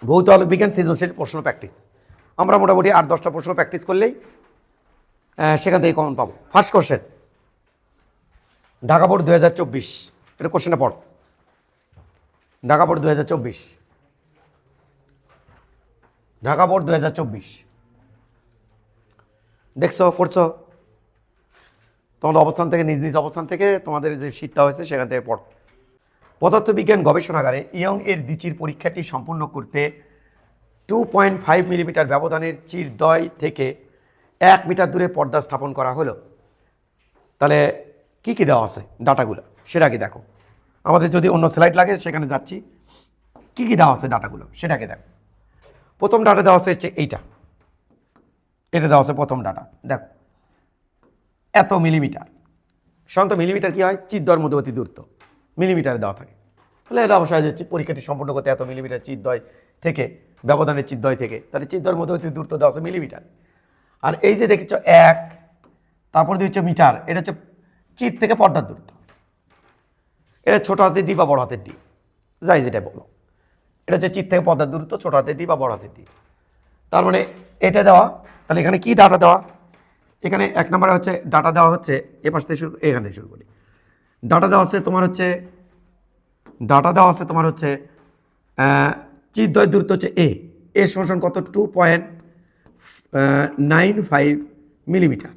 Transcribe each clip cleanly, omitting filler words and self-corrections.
ভৌত আলোক বিজ্ঞান সৃজনশীল প্রশ্ন প্র্যাকটিস। আমরা মোটামুটি 8-10টা প্রশ্ন প্র্যাকটিস করলেই সেখান থেকে কমন পাবো। ফার্স্ট কোশ্চেন, ঢাকা বোর্ড 2024, এটা কোশ্চেনটা পড়। ঢাকা বোর্ড 2024, ঢাকা বোর্ড 2024 দেখছো, পড়ছো? তোমাদের অবস্থান থেকে, নিজ নিজ অবস্থান থেকে তোমাদের যে শীটটা হয়েছে সেখান থেকে পড়ো। পদার্থবিজ্ঞান গবেষণাগারে ইয়ং এর দ্বিচির পরীক্ষাটি সম্পূর্ণ করতে 2.5 মিলিমিটার ব্যবধানের চিরদ্বয় থেকে 1 মিটার দূরে পর্দা স্থাপন করা হলো। তাহলে কি কি দেওয়া আছে ডাটাগুলো সেটা কি দেখো। আমাদের যদি অন্য স্লাইড লাগে সেখানে যাচ্ছি। কি কি দেওয়া আছে ডাটাগুলো সেটাকে দেখো। প্রথম ডাটা দেওয়া আছে হচ্ছে এইটা, এটা দেওয়া আছে প্রথম ডাটা। দেখো এত মিলিমিটার, সাধারণত মিলিমিটার কি হয়, চিরদ্বয়ের মধ্যবর্তী দূরত্ব মিলিমিটারে দেওয়া থাকে। তাহলে এটা অবশ্যই যে পরীক্ষাটি সম্পূর্ণ করতে এত মিলিমিটার চিরদ্বয় থেকে, ব্যবধানের চিরদ্বয় থেকে, তাহলে চিরদ্বয়ের মধ্যবর্তী দূরত্ব দেওয়া আছে মিলিমিটার। আর এই যে দেখেছ 1, তারপর দিচ্ছ মিটার, এটা হচ্ছে চির থেকে পর্দার দূরত্ব। এটা ছোট হাতের ডি বা বড় হাতের ডি, যাই যেটা বলো। এটা হচ্ছে চির থেকে পর্দার দূরত্ব, ছোট হাতের ডি বা বড় হাতের ডি। তার মানে এটা দেওয়া। তাহলে এখানে কি ডাটা দেওয়া, এখানে 1 নম্বরে হচ্ছে ডাটা দেওয়া হচ্ছে, এ পাশ থেকে শুরু, এখান থেকে শুরু করি। ডাটা দেওয়া আছে তোমার হচ্ছে, ডাটা দেওয়া আছে তোমার হচ্ছে চিরদ্বয় দূরত্ব হচ্ছে এ সমান কত, 2.95 মিলিমিটার,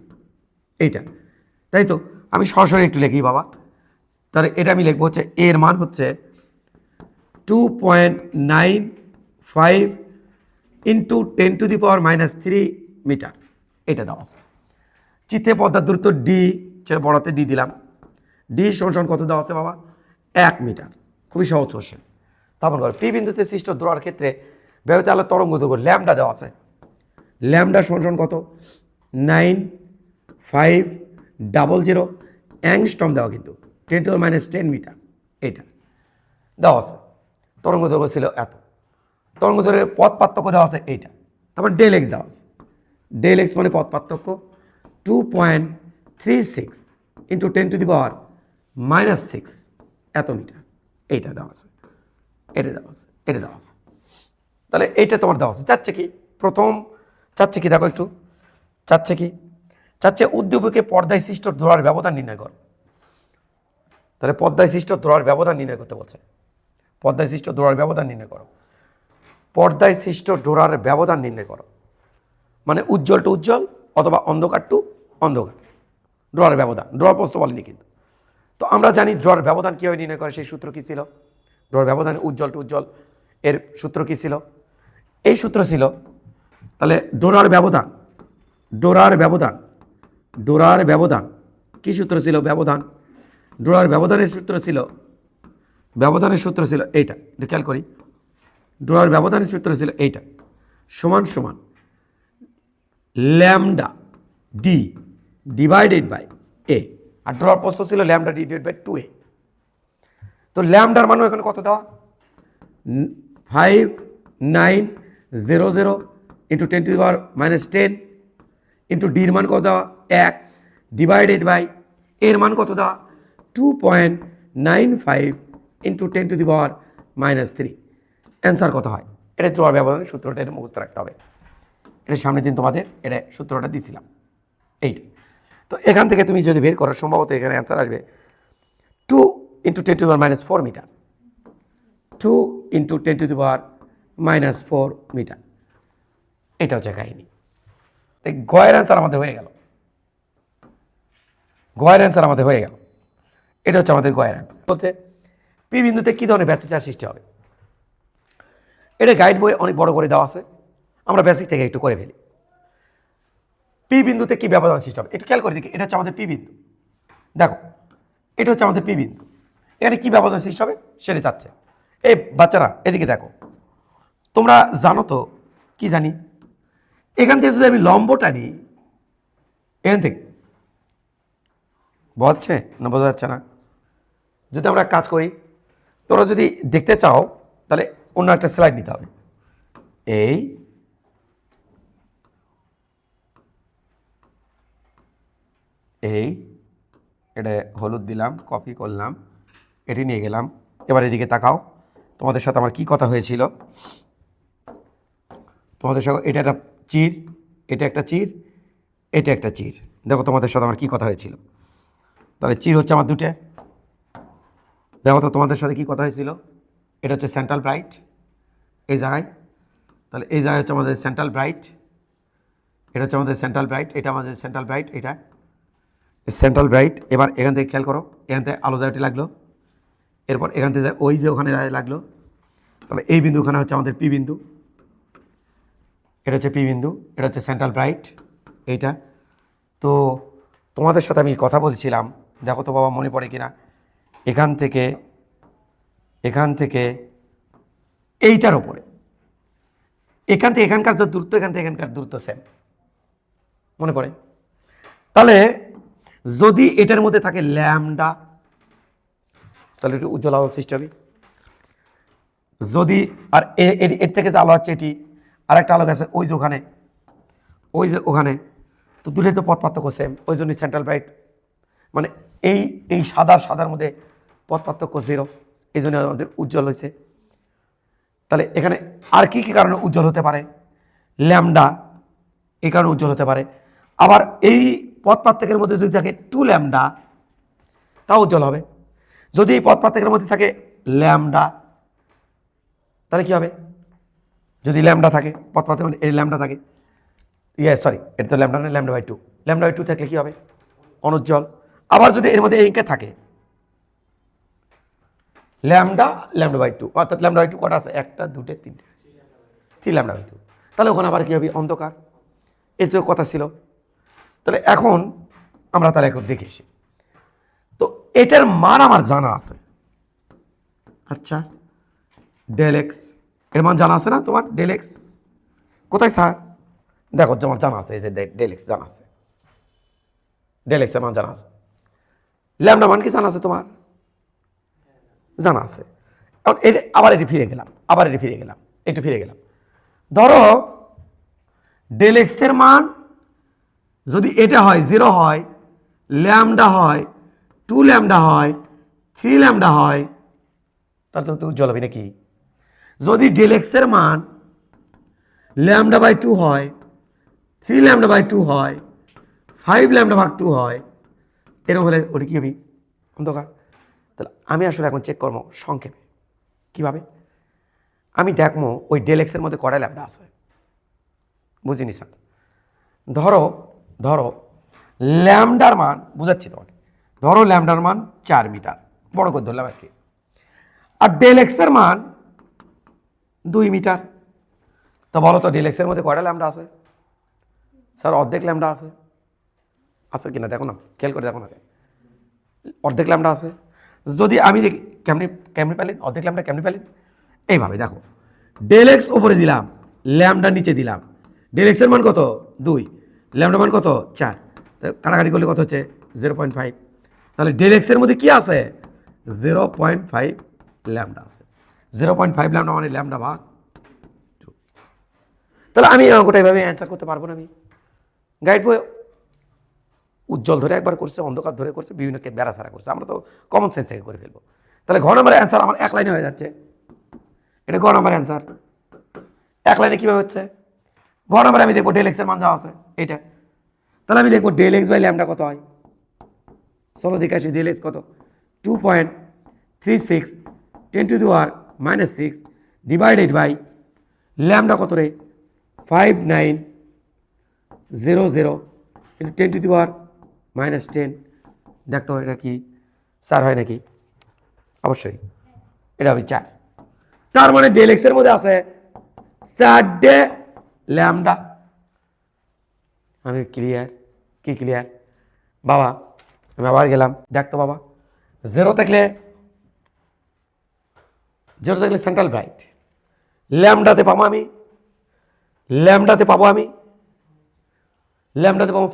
এইটা, তাই তো? আমি সরাসরি একটু লিখি বাবা। তাহলে এটা আমি লিখবো হচ্ছে এর মান হচ্ছে 2.95 ইন্টু 10⁻³ মিটার, এটা দেওয়া আছে। চিত্রে পর্দার দূরত্ব ডি, সেটা বড়াতে ডি দিলাম। ডি সমান কত দেওয়া আছে বাবা, 1 মিটার। খুবই সহজ কোশ্চেন। তারপর পি বিন্দুতে সৃষ্ট দ্রোয়ার ক্ষেত্রে ব্যবহৃত আলো তরঙ্গ দৈর্ঘ্য ল্যামডা দেওয়া আছে। ল্যামডা সমান কত, 9500 অ্যাংস্ট্রম দেওয়া, কিন্তু 10⁻10 মিটার, এইটা দেওয়া আছে। তরঙ্গ দৈর্ঘ্য ছিল এত। তরঙ্গ দৈর্ঘ্যের পথ পার্থক্য দেওয়া আছে এইটা। তারপর ডেল এক্স দেওয়া আছে। ডেল এক্স মানে পথ পার্থক্য 2.36 ইন্টু 10⁻⁻6 এত মিটার, এইটা দেওয়া আছে, এটা দেওয়া আছে, এটা দেওয়া আছে। তাহলে এইটা তোমার দেওয়া আছে। চাচ্ছে কি প্রথম, চাচ্ছে কি দেখো একটু, চাচ্ছে কি, চাচ্ছে উদ্দীপকে পর্দায় সৃষ্ট দ্রোয়ার ব্যবধান নির্ণয় করো। তাহলে পর্দায় সৃষ্ট দ্রোয়ার ব্যবধান নির্ণয় করতে বলছে। পর্দায় সৃষ্ট দ্রোয়ার ব্যবধান নির্ণয় করো। পর্দায় সৃষ্ট ডোরার ব্যবধান নির্ণয় করো মানে উজ্জ্বল টু উজ্জ্বল অথবা অন্ধকার টু অন্ধকার, ড্রয়ার ব্যবধান। ড্রয়ার প্রশ্ন বলেনি কিন্তু। তো আমরা জানি ড্রয়ার ব্যবধান কীভাবে নির্ণয় করে, সেই সূত্র কী ছিল? ড্রয়ার ব্যবধান উজ্জ্বল টু উজ্জ্বল এর সূত্র কী ছিল? এই সূত্র ছিল। তাহলে ডোরার ব্যবধান, ডোরার ব্যবধান, ডোরার ব্যবধান কী সূত্র ছিল? ব্যবধান, ডোরার ব্যবধানের সূত্র ছিল, ব্যবধানের সূত্র ছিল এইটা, খেয়াল করি। ডোরার ব্যবধানের সূত্র ছিল এইটা, সমান সমান lambda D divided by A. আর ড্রয়ার প্রস্থ ছিল lambda D divide by 2a। তো ল্যামডার মানও এখানে কত দেওয়া, 5900 ইন্টু 10⁻10 ইন্টু ডির মান কত দেওয়া 1 ডিভাইডেড বাই এর মান কত দেওয়া 2.95 ইন্টু 10⁻³ অ্যান্সার কত হয়? এটা ড্রয়ার ব্যবধানের সূত্রটা, এটা মুখস্থ রাখতে হবে। এটা সামনের দিন তোমাদের এটা সূত্রটা দিয়েছিলাম এইটা। তো এখান থেকে তুমি যদি বের করো সম্ভবত এখানে অ্যান্সার আসবে 2 ইন্টু 10⁻⁴ মিটার, 2 ইন্টু 10⁻⁴ মিটার। এটা হচ্ছে কাহিনী। তাই গয়ের অ্যান্সার আমাদের হয়ে গেল, গয়ের অ্যান্সার আমাদের হয়ে গেল। এটা হচ্ছে আমাদের গয়ের অ্যান্সার। বলছে পি বিন্দুতে কী ধরনের ব্যতিচার সৃষ্টি হবে? এটা গাইড বই অনেক বড় করে দেওয়া আছে, আমরা বেসিক থেকে একটু করে ফেলি। পি বিন্দুতে কি ব্যবধান সৃষ্টি হবে একটু খেয়াল করে দেখি। এটা হচ্ছে আমাদের পি বিন্দু, দেখো এটা হচ্ছে আমাদের পি বিন্দু। এখানে কি ব্যবধান সৃষ্টি হবে সেটা চাচ্ছে। এই বাচ্চারা এদিকে দেখো, তোমরা জানো তো, কি জানি, এখান থেকে যদি আমি লম্বটা নিই, এখান থেকে বোঝাচ্ছে না, বোঝা যাচ্ছে না? যদি আমরা কাজ করি, তোমরা যদি দেখতে চাও তাহলে অন্য একটা স্লাইড নিতে হবে। এই এটা হলুদ দিলাম, কপি করলাম, এটি নিয়ে গেলাম। এবার এদিকে তাকাও, তোমাদের সাথে আমার কি কথা হয়েছিল। তোমাদের সঙ্গে এটা একটা চির, এটা একটা চির, এটা একটা চির। দেখো তোমাদের সাথে আমার কী কথা হয়েছিল। তাহলে চির হচ্ছে আমার দুটো। দেখো তো তোমাদের সাথে কী কথা হয়েছিল। এটা হচ্ছে সেন্ট্রাল ব্রাইট এই জায়গায়। তাহলে এই জায়গায় হচ্ছে আমাদের সেন্ট্রাল ব্রাইট, এটা হচ্ছে আমাদের সেন্ট্রাল ব্রাইট, এটা আমাদের সেন্ট্রাল ব্রাইট, এটা সেন্ট্রাল ব্রাইট। এবার এখান থেকে খেয়াল করো, এখান থেকে আলো জায়গাটি লাগলো, এরপর এখান থেকে ওই যে ওখানে লাগলো। তাহলে এই বিন্দুখানে হচ্ছে আমাদের পি বিন্দু, এটা হচ্ছে পি বিন্দু, এটা হচ্ছে সেন্ট্রাল ব্রাইট এইটা। তো তোমাদের সাথে আমি কথা বলছিলাম, দেখো তো বাবা মনে পড়ে কিনা, এখান থেকে এইটার ওপরে, এখান থেকে এখানকার যে দূরত্ব, এখান থেকে এখানকার দূরত্ব সেম, মনে পড়ে? তাহলে যদি এটার মধ্যে থাকে ল্যামডা, তাহলে একটু উজ্জ্বল আলো সৃষ্টি হবে। যদি আর এর থেকে যে আলো হচ্ছে এটি, আর একটা আলো গেছে ওই যে ওখানে, ওই যে ওখানে, তো দূরে তো পথ পার্থক্য সেম, ওই জন্যই সেন্ট্রাল ব্রাইট মানে এই সাদার মধ্যে পথ পার্থক্য 0, এই জন্য আমাদের উজ্জ্বল হয়েছে। তাহলে এখানে আর কি কি কারণে উজ্জ্বল হতে পারে? ল্যামডা এই কারণে উজ্জ্বল হতে পারে। আবার এই পথ পার্থক্যের মধ্যে যদি থাকে 2 ল্যামডা, তাও উজ্জ্বল হবে। যদি এই পথ পার্থক্যের মধ্যে থাকে ল্যামডা, তাহলে কি হবে? যদি ল্যামডা থাকে, পথ পার্থক্যের মধ্যে এই ল্যামডা থাকে, সরি এটা তো ল্যামডা না, ল্যামডা বাই 2, ল্যামডা বাই 2 থাকলে কি হবে? অনুজ্জ্বল। আবার যদি এর মধ্যে ইঙ্কে থাকে ল্যামডা বাই 2, অর্থাৎ ল্যামডা বাই 2 কটা আছে? 1 2 3 3 ল্যামডা বাই 2, তাহলে ওখানে আবার কি হবে? অন্ধকার। এই তো কথা ছিল। তাহলে এখন আমরা তাহলে এখন দেখে এসি। তো এটার মান আমার জানা আছে। আচ্ছা, ডেল এক্স এর মান জানা আছে না তোমার? ডেল এক্স কোথায় স্যার? দেখো তোমার জানা আছে, এই যে ডেল এক্স জানা আছে, ডেল এক্স এর মান জানা আছে। ল্যামডা মান কি জানা আছে তোমার? জানা আছে। আবার এটি ফিরে গেলাম, একটু ফিরে গেলাম। ধরো ডেল এক্স এর মান যদি এটা হয় 0 হয়, ল্যামডা হয় 2 ল্যামডা হয় 3 ল্যামডা হয়, তাহলে তো উজ্জ্বল হবে নাকি? যদি ডেল এক্স এর মান ল্যামডা বাই 2 হয়, 3 ল্যামডা বাই 2 হয়, 5 ল্যামডা ভাগ 2 হয়, এরকম হলে ওটা কি হবে? অন্ধকার। তাহলে আমি আসলে এখন চেক করবো সংক্ষেপে কিভাবে। আমি দেখবো ওই ডেল এক্স এর মধ্যে কটা ল্যামডা আছে, বুঝিনি স্যার। ধরো ল্যামডার মান, বুঝাচ্ছি তোমাকে, ধরো ল্যামডার মান 4 মিটার, বড় করে ধরলাম আর কি। আর ডেল এক্স এর মান 2 মিটার। তো বলো তো ডেল এক্স এর মধ্যে কয়টা ল্যামডা আছে? স্যার অর্ধেক ল্যামডা আছে কিনা দেখো না, খেয়াল করে দেখো না, অর্ধেক ল্যামডা আছে। যদি আমি দেখি কেমনি পেলেন অর্ধেক ল্যামডা, কেমনি পেলেন? এইভাবে দেখো, ডেল এক্স উপরে দিলাম, ল্যামডা নিচে দিলাম। ডেল এক্স এর মান কত? 2, ল্যামডা মান কত? 4, কাটাকাটি করলে কত হচ্ছে? 0.5। তাহলে ডেল এক্স এর মধ্যে কি আছে? 0.5 ল্যামডা আছে। 0.5 ল্যামডা মানে ল্যামডা ভাগ 2। তাহলে আমি অঙ্কটা এইভাবে অ্যান্সার করতে পারবো না। আমি গাইড বই উজ্জ্বল ধরে একবার করছে, অন্ধকার ধরে করছে, বিভিন্নকে বেড়াছাড়া করছে, আমরা তো কমন সেন্স থেকে করে ফেলবো। তাহলে ঘ নম্বরের অ্যান্সার আমার এক লাইনে হয়ে যাচ্ছে। এটা ঘ নম্বরের অ্যান্সার এক লাইনে কীভাবে হচ্ছে? ঘ নম্বরে আমি দেখবো ডেল এক্স এর মান যা আছে এইটা, তাহলে আমি দেখবো ডেল এক্স বাই ল্যামডা কত হয়। চলো দেখে আসি ডেল এক্স কত। 2.36 10⁻⁻6 ডিভাইডেড বাই ল্যামডা কত রে? 5900 into 10⁻⁻10। দেখতো এটা কি 4 হয় নাকি? অবশ্যই এটা হবে 4। তার মানে ডেল এক্স এর মধ্যে আছে 4টে ল্যামডা। আমি ক্লিয়ার? কি ক্লিয়ার বাবা? আমি আবার গেলাম, দেখতো বাবা, 0 থাকলে সেন্ট্রাল ব্রাইট, ল্যামডাতে পাবো আমি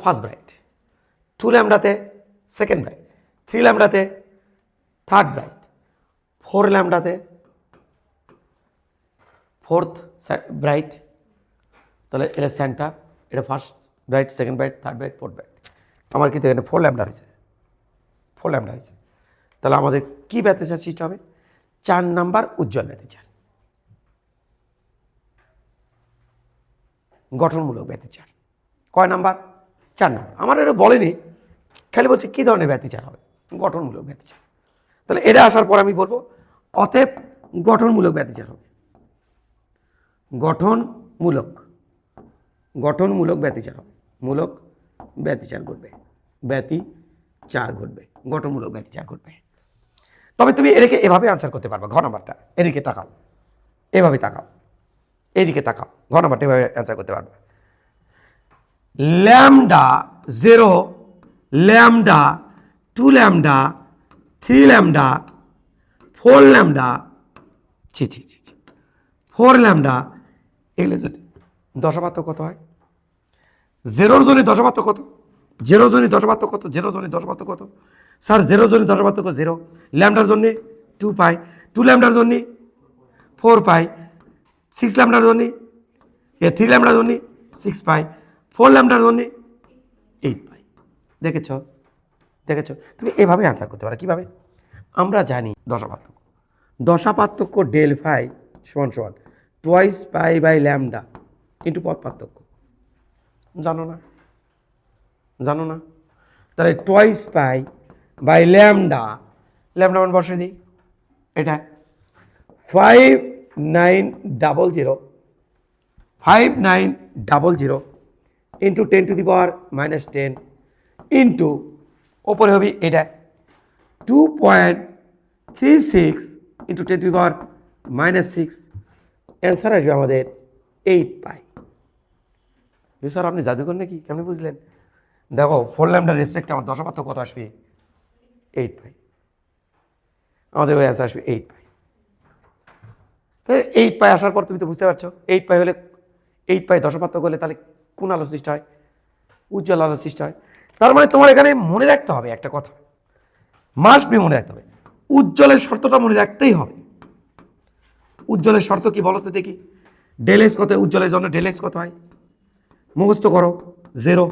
ফার্স্ট ব্রাইট, 2 ল্যামডাতে সেকেন্ড ব্রাইট, 3 ল্যামডাতে থার্ড ব্রাইট, 4 ল্যামডাতে ফোর্থ ব্রাইট। তাহলে এটা সেন্টার, এটা first bright, second bright, third bright, fourth bright. আমার কিন্তু এখানে 4 ল্যামডা হয়েছে। তাহলে আমাদের কি ব্যতিচার সৃষ্টি হবে? 4 নাম্বার উজ্জ্বল ব্যতিচার। গঠনমূলক ব্যতিচার। কয় নাম্বার? 4 নাম্বার। আমার এটা বলেনি, খালি বলছি কী ধরনের ব্যতিচার হবে, গঠনমূলক ব্যতিচার। তাহলে এটা আসার পর আমি বলবো অতএব গঠনমূলক ব্যতিচার হবে, গঠনমূলক ব্যতিচার হবে, মূলক ব্যতিচার ঘটবে, ব্যতিচার ঘটবে, গঠনমূলক ব্যতিচার ঘটবে। তবে তুমি এটাকে এভাবে আনসার করতে পারবা। ঘ নাম্বারটা এদিকে তাকাও, এভাবে তাকাও, এইদিকে তাকাও, ঘ নাম্বারটা এভাবে অ্যান্সার করতে পারবা। Lambda 0, lambda 2, lambda 3, lambda 4, lambda 4 lambda, এগুলো যদি দশমাত্র কত হয়? 0 জনের দশমাত্র কত? 0 জনের দশমাত্র কত? 0 জনের দশমাত্র কত? স্যার 0 জনের দশমাত্র কত? 0। ল্যামডার জন্যে 2 পাই, 2 ল্যামডার জন্যে 4 পাই, 6 ল্যামডার জন্যে 3 ল্যামডার জন্যে 6 পাই, 4 ল্যামডার জন্যে 8 পাই। দেখেছ? তুমি এভাবে আনসার করতে পারো। কীভাবে? আমরা জানি দশাপার্থক্য ডেল ফাই সমান সমান twice pi by lambda into পথ পার্থক্য। জানো না? তাহলে টোয়াইস পাই বাই ল্যামডা মান বসে দিই, এটা 5900 ইন্টু 10⁻⁻10 ইন্টু ওপরে হবে এটা 2.36 ইন্টু 10⁻⁻6। অ্যান্সার আসবে আমাদের 8 পাই। স্যার আপনি জাদুকর নাকি, কেমন বুঝলেন? দেখো 4 ল্যামডার রেসপেক্টে আমার দশমাত্র কত আসবে? 8 পাই। আমাদের ওই অ্যান্সার আসবে 8 পাই। 8 পাই আসার পর তুমি তো বুঝতে পারছো 8 পাই হলে 8 পাই দশমাত্র করলে তাহলে কোন আলো সৃষ্টি হয়? উজ্জ্বল আলো সৃষ্টি হয়। তার মানে তোমার এখানে মনে রাখতে হবে একটা কথা, মাস্ট বি মনে রাখতে হবে, উজ্জ্বলের শর্তটা মনে রাখতেই হবে। উজ্জ্বলের শর্ত কি বলো তো দেখি? ডেল এস কত? উজ্জ্বলের জন্য ডেল এস কত হয়? মুখস্থ করো। 0,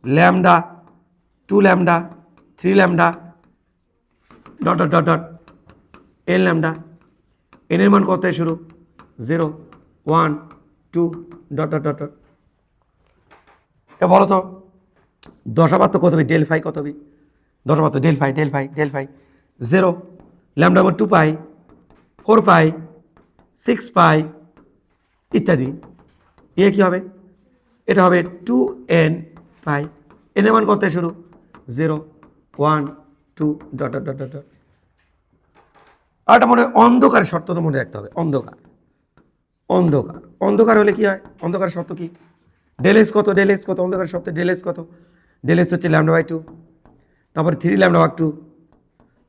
lambda 2, lambda 3, lambda dot dot dot dot N lambda. এনের মান কত শুরু? 0, 1, 2 ডট ডট ডট ডট। বলো তো দশাপাত্র কত হবে? ডেল ফাই কত হবে? দশমাত্র ডেল ফাই 0, ল্যামডা 2 পাই, 4 পাই, 6 পাই ইত্যাদি। এ কি হবে? এটা হবে 2n পাই। এন এর মান কত শুরু? 0, 1, 2 ডট ডট ডট ডট। আর এটা মনে অন্ধকারের শর্ত তো মনে রাখতে হবে। অন্ধকার হলে কি হয়? অন্ধকারের শর্ত কি? ডেল এস কত? অন্ধকারের শর্তে ডেল এস কত? ডেল এস হচ্ছে ল্যামডা বাই 2, তারপরে 3 ল্যামডা ভাগ 2,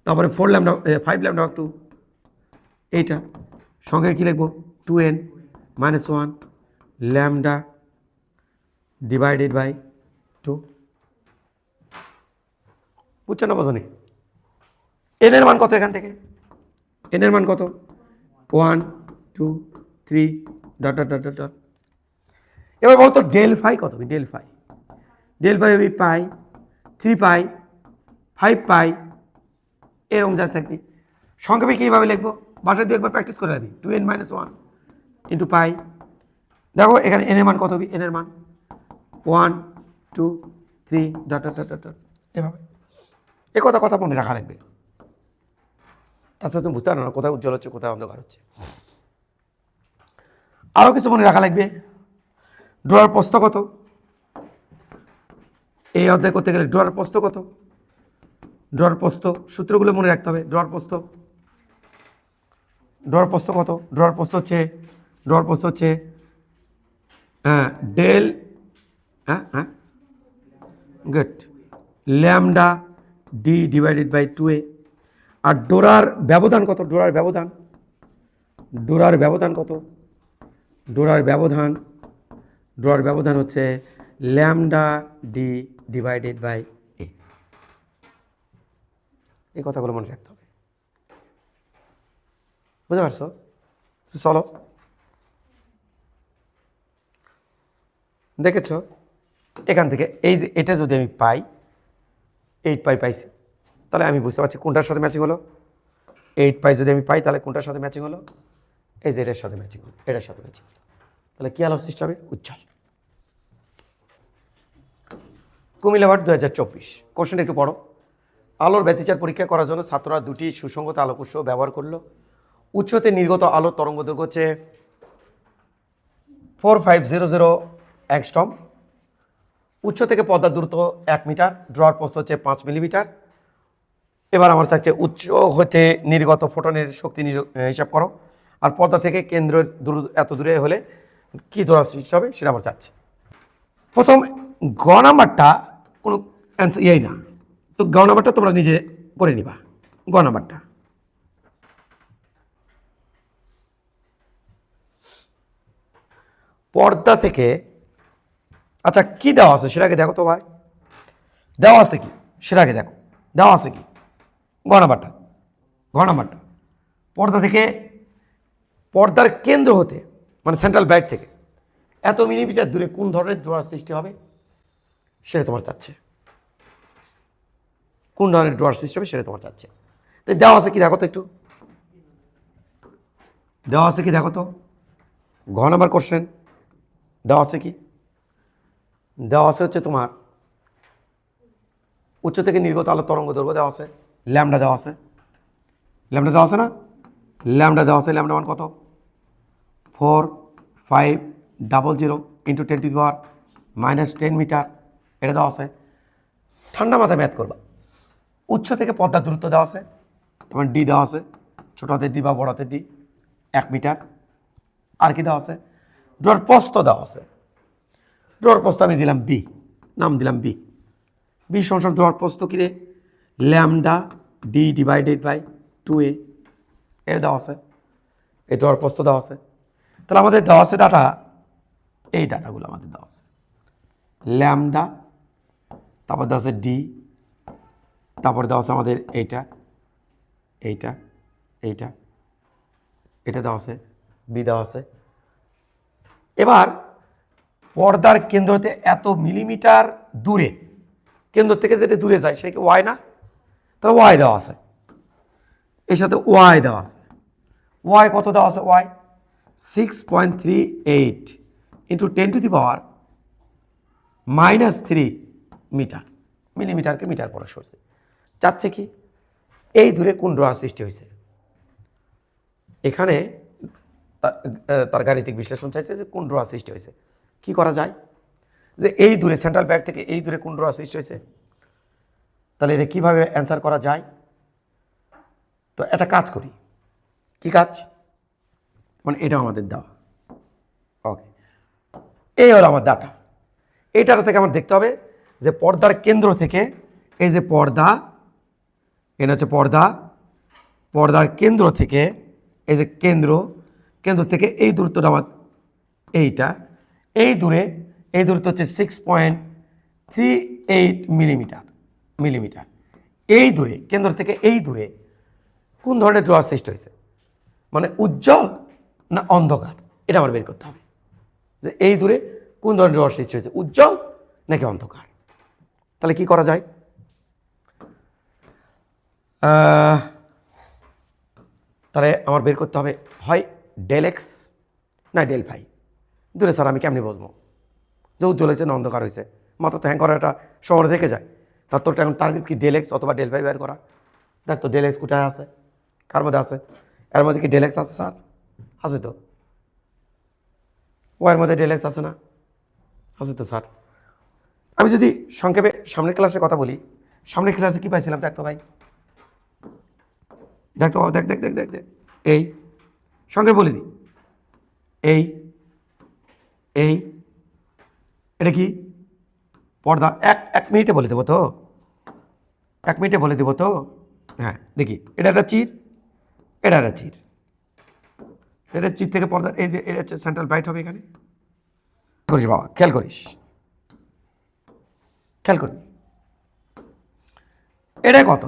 তারপরে 4 ল্যামডা 5 ল্যামডা ভাগ 2। এইটা সঙ্গে কি লিখবো? 2n-1 lambda divided by 2। বুঝছো না বোঝনি? এন এর মান কত এখান থেকে? এন এর মান কত? 1, 2, 3 ডট ডট ডট ডট। এবার বলতো ডেল ফাই কত হবে? ডেল ফাই হবে পাই, 3 পাই, 5 পাই, এরকম যা থাকবি। সংক্ষেপে কীভাবে লিখবো? বাসায় 2 একবার প্র্যাকটিস করে রাখবি। 2n-1 ইন্টু পাই। দেখো এখানে এন এর মান কত হবে? এন এর মান 1, 2, 3 ডট ডট ডট ডট। এভাবে এ কথা মনে রাখা লাগবে। তাছাড়া তুমি বুঝতে পারো না কোথায় উজ্জ্বল হচ্ছে, কোথায় অন্ধকার হচ্ছে। আরও কিছু মনে রাখা লাগবে। ড্রয়ার প্রস্থ কত? এই অধ্যায় করতে গেলে ড্রয়ার প্রস্থ কত? ড্রয়ার প্রস্থ সূত্রগুলো মনে রাখতে হবে। ড্রয়ার প্রস্থ কত? ড্রয়ার প্রস্থ হচ্ছে ডেল গুড lambda D divided by 2a। আর ডোরার ব্যবধান কত? ডোরার ব্যবধান কত? ডোরার ব্যবধান হচ্ছে lambda D divided by A. এই কথাগুলো মনে রাখতে হবে। বুঝতে পারছো? চলো দেখেছ এখান থেকে এই যে এটা যদি আমি পাই 8 পাই পাইছি, তাহলে আমি বুঝতে পারছি কোনটার সাথে ম্যাচিং হলো। 8 পাই যদি আমি পাই তাহলে কোনটার সাথে ম্যাচিং হলো? এই যে এটার সাথে ম্যাচিং হলো, এটার সাথে ম্যাচিং হলো। তাহলে কি আলো সৃষ্টি হবে? উজ্জ্বল। কুমিল্লা বোর্ড 2024 কোশ্চেন একটু পড়ো। আলোর ব্যতিচার পরীক্ষা করার জন্য ছাত্ররা দুটি সুসংগত আলোক উৎস ব্যবহার করলো। উৎসতে নির্গত আলোর তরঙ্গ দৈর্ঘ্য হচ্ছে 4500 অ্যাংস্ট্রম। উৎস থেকে পর্দার দূরত্ব 1 মিটার, ড্রর প্রস্থ হচ্ছে 5 মিলিমিটার। এবার আমার চাচ্ছে উৎস হতে নির্গত ফোটনের শক্তি হিসাব করো, আর পর্দা থেকে কেন্দ্রের এত দূরে হলে কী ধরা সৃষ্টি হবে সেটা আমার চাচ্ছে। প্রথম গ নাম্বারটা কোনো অ্যান্সার ইয়েই না, তো গ নাম্বারটা তোমরা নিজে করে নিবা। গ নাম্বারটা পর্দা থেকে, আচ্ছা কি দেওয়া আছে সেটাকে দেখো তো ভাই, দেওয়া আছে কি সেটাকে দেখো, দেওয়া আছে কি। গ নাম্বারটা পর্দা থেকে, পর্দার কেন্দ্র হতে মানে সেন্ট্রাল ব্রাইট থেকে এত মিলিমিটার দূরে কোন ধরনের ড্রয়ার সৃষ্টি হবে সেটা তোমার চাচ্ছে। কোন ধরনের ড্রয়ার সৃষ্টি হবে সেটা তোমার চাচ্ছে। তো দেওয়া আছে কি দেখো তো, একটু দেওয়া আছে কি দেখো তো। ঘ নাম্বার কোশ্চেন দেওয়া আছে কি, দেওয়া আছে হচ্ছে তোমার উচ্চ থেকে নির্গত আলোর তরঙ্গ দৈর্ঘ্য দেওয়া আছে, ল্যামডা দেওয়া আছে, ল্যামডা দেওয়া আছে না, ল্যামডা দেওয়া আছে। ল্যামডা মান কত? 4500 ইন্টু 10⁻⁻10 মিটার, এটা দেওয়া আছে। ঠান্ডা মাথায় ম্যাথ করবা। উৎস থেকে পর্দার দূরত্ব দেওয়া আছে, তোমার ডি দেওয়া আছে, ছোট হাতের ডি বা বড় হাতের ডি 1 মিটার। আর কি দেওয়া আছে? ড্রর প্রস্থ দেওয়া আছে। ড্রর প্রস্থ আমি দিলাম বি, নাম দিলাম বি। বি সমান ড্রর প্রস্থ কিরে, lambda D divided by 2a, এর দেওয়া আছে। এই ড্রর প্রস্থ দেওয়া আছে। তাহলে আমাদের দেওয়া আছে ডাটা, এই ডাটাগুলো আমাদের দেওয়া আছে। ল্যামডা, তারপর দেওয়া আছে ডি, তারপর দেওয়া আছে আমাদের এইটা এইটা এইটা, এটা দেওয়া আছে, বি দেওয়া আছে। এবার পর্দার কেন্দ্রতে এত মিলিমিটার দূরে, কেন্দ্র থেকে যেটা দূরে যায় সেটা কি ওয়াই না? তাহলে ওয়াই দেওয়া আছে, এর সাথে ওয়াই দেওয়া আছে। ওয়াই কত দেওয়া আছে? Y 6.38 into 10⁻³ metre. মিলিমিটারকে মিটার পরে সরছে। চাচ্ছে কি এই দূরে কোন ড্রয়ার সৃষ্টি হয়েছে। এখানে তার গাণিতিক বিশ্লেষণ চাইছে যে কোন ড্রয়ার সৃষ্টি হয়েছে। কি করা যায় যে এই দূরে সেন্ট্রাল ব্যাগ থেকে এই দূরে কোন ড্রয়ার সৃষ্টি হয়েছে, তাহলে এটা কীভাবে অ্যান্সার করা যায়। তো একটা কাজ করি, কি কাজ, মানে এটা আমাদের দেওয়া, ওকে, এই হলো আমার ডাটা। এই ডাটা থেকে আমার দেখতে হবে যে পর্দার কেন্দ্র থেকে, এই যে পর্দা, এটা হচ্ছে পর্দা, পর্দার কেন্দ্র থেকে এই যে কেন্দ্র, কেন্দ্র থেকে এই দূরত্বটা আমার এইটা, এই দূরত্ব হচ্ছে 6.38 মিলিমিটার। এই দূরে, কেন্দ্র থেকে এই দূরে কোন ধরনের ড্রয়ার সৃষ্টি হয়েছে, মানে উজ্জ্বল না অন্ধকার, এটা আমার বের করতে হবে। যে এই দূরে কোন ধরনের ড্রয়ার সৃষ্টি হয়েছে, উজ্জ্বল নাকি অন্ধকার। তাহলে কি করা যায়, তাহলে আমার বের করতে হবে হয় ডেল এক্স না ডেল ফাই। দূরে স্যার আমি কেমনি বুঝবো যে উজ্জ্বল হয়েছে না অন্ধকার হয়েছে, মাথা তো হ্যাং করা একটা সময় থেকে যায়। তার তোরটা এখন টার্গেট কি ডেল এক্স অথবা ডেল ফাই বের করা। দেখ তো ডেল এক্স কোথায় আছে, কার মধ্যে আছে, এর মধ্যে কি ডেল এক্স আছে স্যার? আছে তো। ওয়ার মধ্যে ডেল এক্স আছে না? আছে তো স্যার। আমি যদি সংক্ষেপে সামনের ক্লাসে কথা বলি, সামনের ক্লাসে কি পাইছিলাম দেখ তো ভাই, দেখ তো, দেখ দেখ দেখ দেখ দেখ, এই সঙ্গে বলে দিই, এই এই এটা কি পর্দা। এক মিনিটে বলে দেবো তো, 1 মিনিটে বলে দেবো তো। হ্যাঁ দেখি, এটা একটা চির, এটা একটা চির, এটা চির থেকে পর্দা, এই যে এটা হচ্ছে সেন্ট্রাল ব্রাইট হবে এখানে। করিস বাবা, খেয়াল করিস, খেয়াল করবি এটাই কত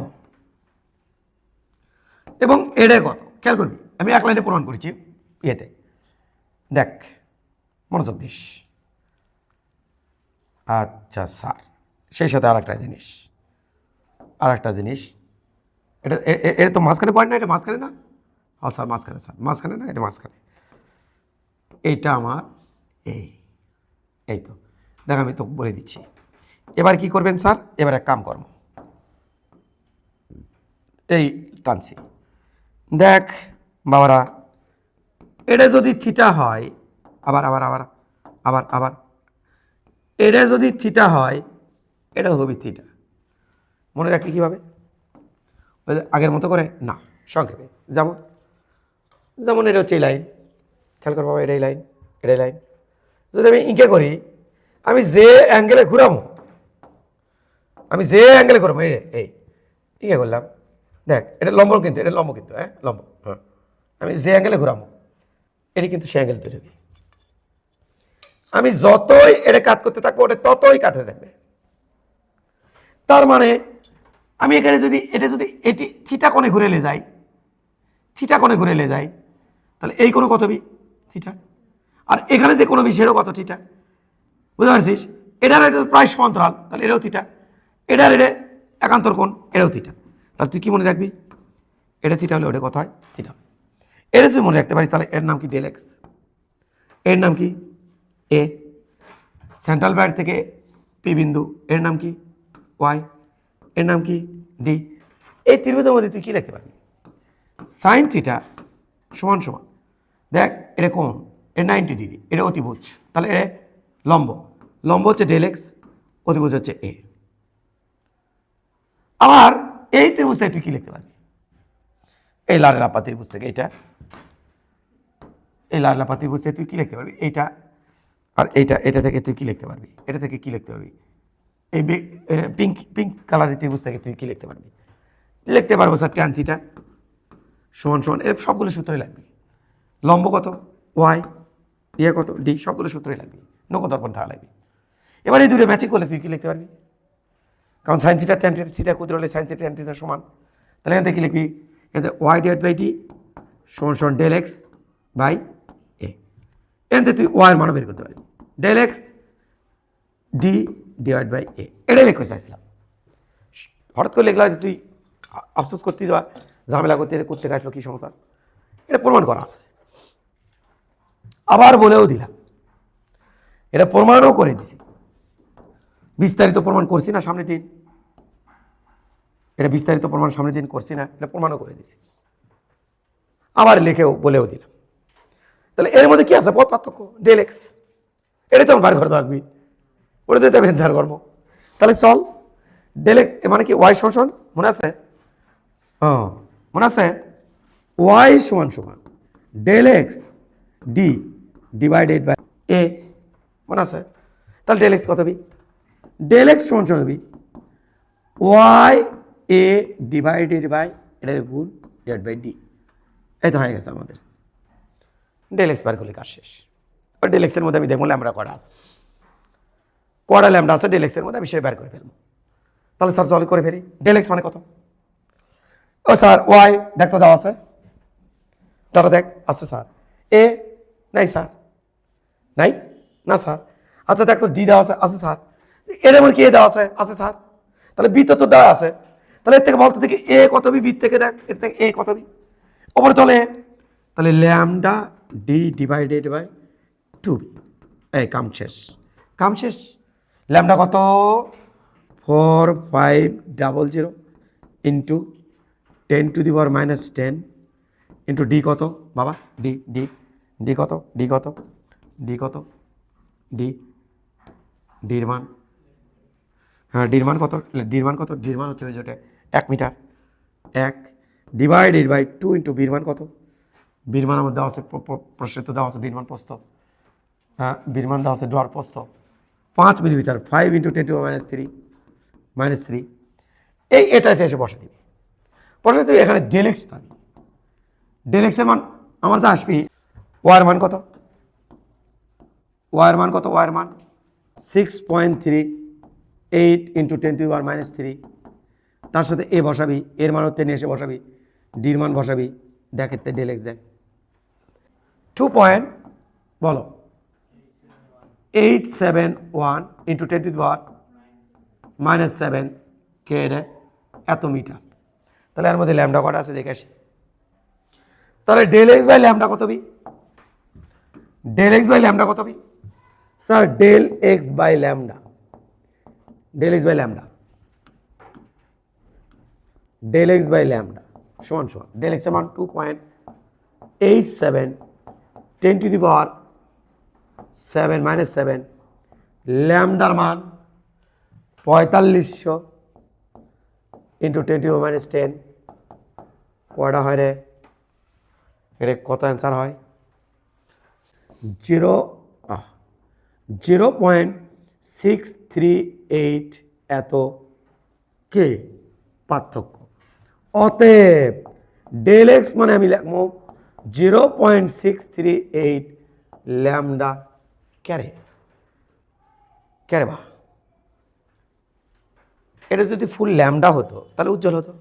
এবং এটাই কত, খেয়াল করবি। আমি এক লাইনে প্রমাণ করেছি ইয়েতে, দেখ মনোযোগ দিস। আচ্ছা স্যার, সেই সাথে আর একটা জিনিস, এটা তো মাঝখানে পয়েন্ট না, এটা মাঝখানে না? হ্যাঁ স্যার মাঝখানে, স্যার মাঝখানে না, এটা মাঝখানে। এইটা আমার এই তো দেখ, আমি তো বলে দিচ্ছি, এবার কি করবেন স্যার, এবার এক কাম করব, এই টানছি, দেখ বাবারা, এটা যদি থিটা হয়, আবার আবার আবার আবার আবার এটা যদি থিটা হয়, এটা হবে থিটা। মনে রাখবি কীভাবে? আগের মতো করে না, সংক্ষেপে। যেমন যেমন এটা হচ্ছে এই লাইন, খেয়াল কর বাবা, এটাই লাইন, এটাই লাইন। যদি আমি ইঁকে করি, আমি যে অ্যাঙ্গেলে ঘুরাবো, আমি যে অ্যাঙ্গেলে ঘুরাবো, এই ইঁকে করলাম, দেখ এটা লম্ব কিন্তু, এটা লম্ব কিন্তু, হ্যাঁ লম্ব, হ্যাঁ। আমি যে অ্যাঙ্গেলে ঘুরাবো, এটি কিন্তু সে অ্যাঙ্গেল তৈরি হবে। আমি যতই এটা কাট করতে থাকবো, ওটা ততই কাটতে থাকবে। তার মানে আমি এখানে যদি এটা যদি এটি থিটা কোণে ঘুরে এলে যাই, থিটা কোণে ঘুরে এলে যাই, তাহলে এই কোনো কত বি থিটা, আর এখানে যে কোনো বি সেটাও কত থিটা। বুঝতে পারছিস? এটার এটা প্রায় সমান্তরাল, তাহলে এটাও থিটা। এটার এটা একান্তর কোণ, এটাও থিটা। তাহলে তুই কি মনে রাখবি? এটা থিটা হলে ওটা কত হয়? থিটা। এটা তুই মনে রাখতে পারিস, তাহলে এর নাম কি? Del X. এর নাম কি? এ। সেন্ট্রাল পয়েন্ট থেকে পি বিন্দু, এর নাম কি? ওয়াই। এর নাম কি? ডি। এই ত্রিভুজের মধ্যে তুই কি লিখতে পারবি? সাইন থিটা সমান সমান, দেখ এটা কোণ, এর 90 ডিগ্রি, এটা অতিভুজ, তাহলে এ লম্ব, লম্ব হচ্ছে ডেল এক্স, অতিভুজ হচ্ছে এ। আবার এই ত্রিভুজ থেকে তুই কি লিখতে পারবি? এই লাল লাপা ত্রিভুজ থেকে এইটা, এই লাল লাপা ত্রিভুজ থেকে তুই কি লিখতে পারবি? এইটা আর এইটা, এটা থেকে তুই কি লিখতে পারবি? এটা থেকে কি লিখতে পারবি? এই পিঙ্ক পিঙ্ক কালারের ত্রিভুজ থেকে তুই কি লিখতে পারবি? লিখতে পারবো স্যার ট্যান থিটা সমান সমান, এর সবগুলো সূত্রই লাগবে। লম্ব কত? ওয়াই, ইয়ে কত? ডি, সবগুলো সূত্রই লাগবে, নৌকদর্পণ থাকা লাগবে। এবার এই দুটো ম্যাচিং করলে তুই কি লিখতে পারবি? কারণ সাইন থিটা ট্যান থিটা ক্ষুদ্র হলে সাইন থিটা ট্যান থিটা সমান, তাহলে এখান থেকে কি লিখবি? এখানে ওয়াই ডিভাইড বাই ডি সমান সমান ডেল এক্স বাই এ। এখান থেকে তুই ওয়াই এর মান বের করতে পারবি, del X D divide by A. এটাই লিখতে চাইছিলাম, হঠাৎ করে লিখলা তুই আফসোস করতে যাওয়া, ঝামেলা করতে করতে আসলো কী সমস্যা? এটা প্রমাণ করা আছে, আবার বলেও দিলাম, এটা প্রমাণও করে দিছি, বিস্তারিত প্রমাণ করছি না সামনের দিন, এটা বিস্তারিত প্রমাণ সামনের দিন করছি না, এটা প্রমাণও করে দিছি, আবার লিখেও বলেও দিলাম। তাহলে এর মধ্যে কি আছে? পথ পার্থক্য, ডেল এক্স, এটা তো বার করে থাকবি, ওটা তো ভেঞ্চার কর্ম। তাহলে চল, ডেল এক্স মানে কি? ওয়াই সমান, মনে আছে? হ্যাঁ মনে আছে, ওয়াই সমান সমান del X D divided by A, মনে আছে? তাহলে ডেল এক্স কত বি? ডেল এক্স সমান সমান B Y A divided by এটা গুণ ডিভাইড বাই ডি। এই তো হয়ে গেছে আমাদের ডেল এক্স বার করলে কাজ শেষ। আর ডেল এক্সের মধ্যে আমি দেখবো ল্যামডা কটা আছে, কটা ল্যামডা আছে ডেল এক্সের মধ্যে, আমি সেটা বের করে ফেলবো। তাহলে স্যার চল করে ফেলি, ডেল এক্স মানে কত? ও স্যার ওয়াই দেখ তো, দেওয়া আছে, ডাটা দেখ আছে স্যার। এ নাই স্যার, নাই না স্যার। আচ্ছা দেখ তো, ডি দেওয়া আছে, আছে স্যার। এর এমন কি এ দেওয়া আছে, আছে স্যার। তাহলে বি তো দেওয়া আছে, তাহলে এর থেকে বলতে দেখি এ কত বি, বি থেকে দেখ এর থেকে এ কত বি, ওপরে চলে, তাহলে lambda D divided by 2b। এই কাম শেষ, কাম শেষ। ল্যামডা কত? 4500 ইন্টু 10⁻⁻10 ইন্টু ডি কত বাবা? ডি ডি ডি কত? ডি কত? ডি কত? ডি ডির মান, হ্যাঁ ডির মান কত? ডির মান কত? ডির মান হচ্ছে ওই যেটা 1 মিটার, 1 ডিভাইডেড বাই 2 ইন্টু বির মান কত? বির মান আমার দেওয়া আছে, প্রশ্নে তো দেওয়া আছে বির মান প্রস্থ, হ্যাঁ বির মান দেওয়া আছে ডর প্রস্থ 5 মিলিমিটার, 5 ইন্টু 10⁻³ -3। এই এটা এসে বসে দিবি, বসে তুই এখানে ডেল এক্স পাবি। ডেল এক্সের মান আমার যা আসবি, ওয়ার মান কত? ওয়ার মান কত? ওয়ার মান 6.38 ইন্টু 10⁻³ তার সাথে এ বসাবি, এর মান হচ্ছে এসে বসাবি, ডির মান বসাবি, দেখ এতে ডেল এক্স দেখ 2 পয়েন্ট বলো 871 ইন্টু 10⁻⁻7 কে রে এত মিটার। তাহলে এর মধ্যে ল্যামডা কটা আছে দেখে আসি। তাহলে ডেল এক্স বাই ল্যামডা কত বি? ডেল এক্স বাই ল্যামডা কত বি? Sir del X by lambda, del X by lambda, del X by lambda সমান সমান ডেল এক্স এর মান 2.87 10 টু দি পাওয়ার 7 মাইনাস 7, ল্যামডার মান 4500 ইন্টু 10 টু মাইনাস 10, কয়টা হয় রে? এটা কত অ্যান্সার হয়? 0.638 এত কে পার্থক্য। অতএব ডেল এক্স মানে আমি লিখবো 0.638 ল্যামডা ক্যারে ক্যারে বা এটা যদি ফুল ল্যামডা হতো তাহলে উজ্জ্বল হতো,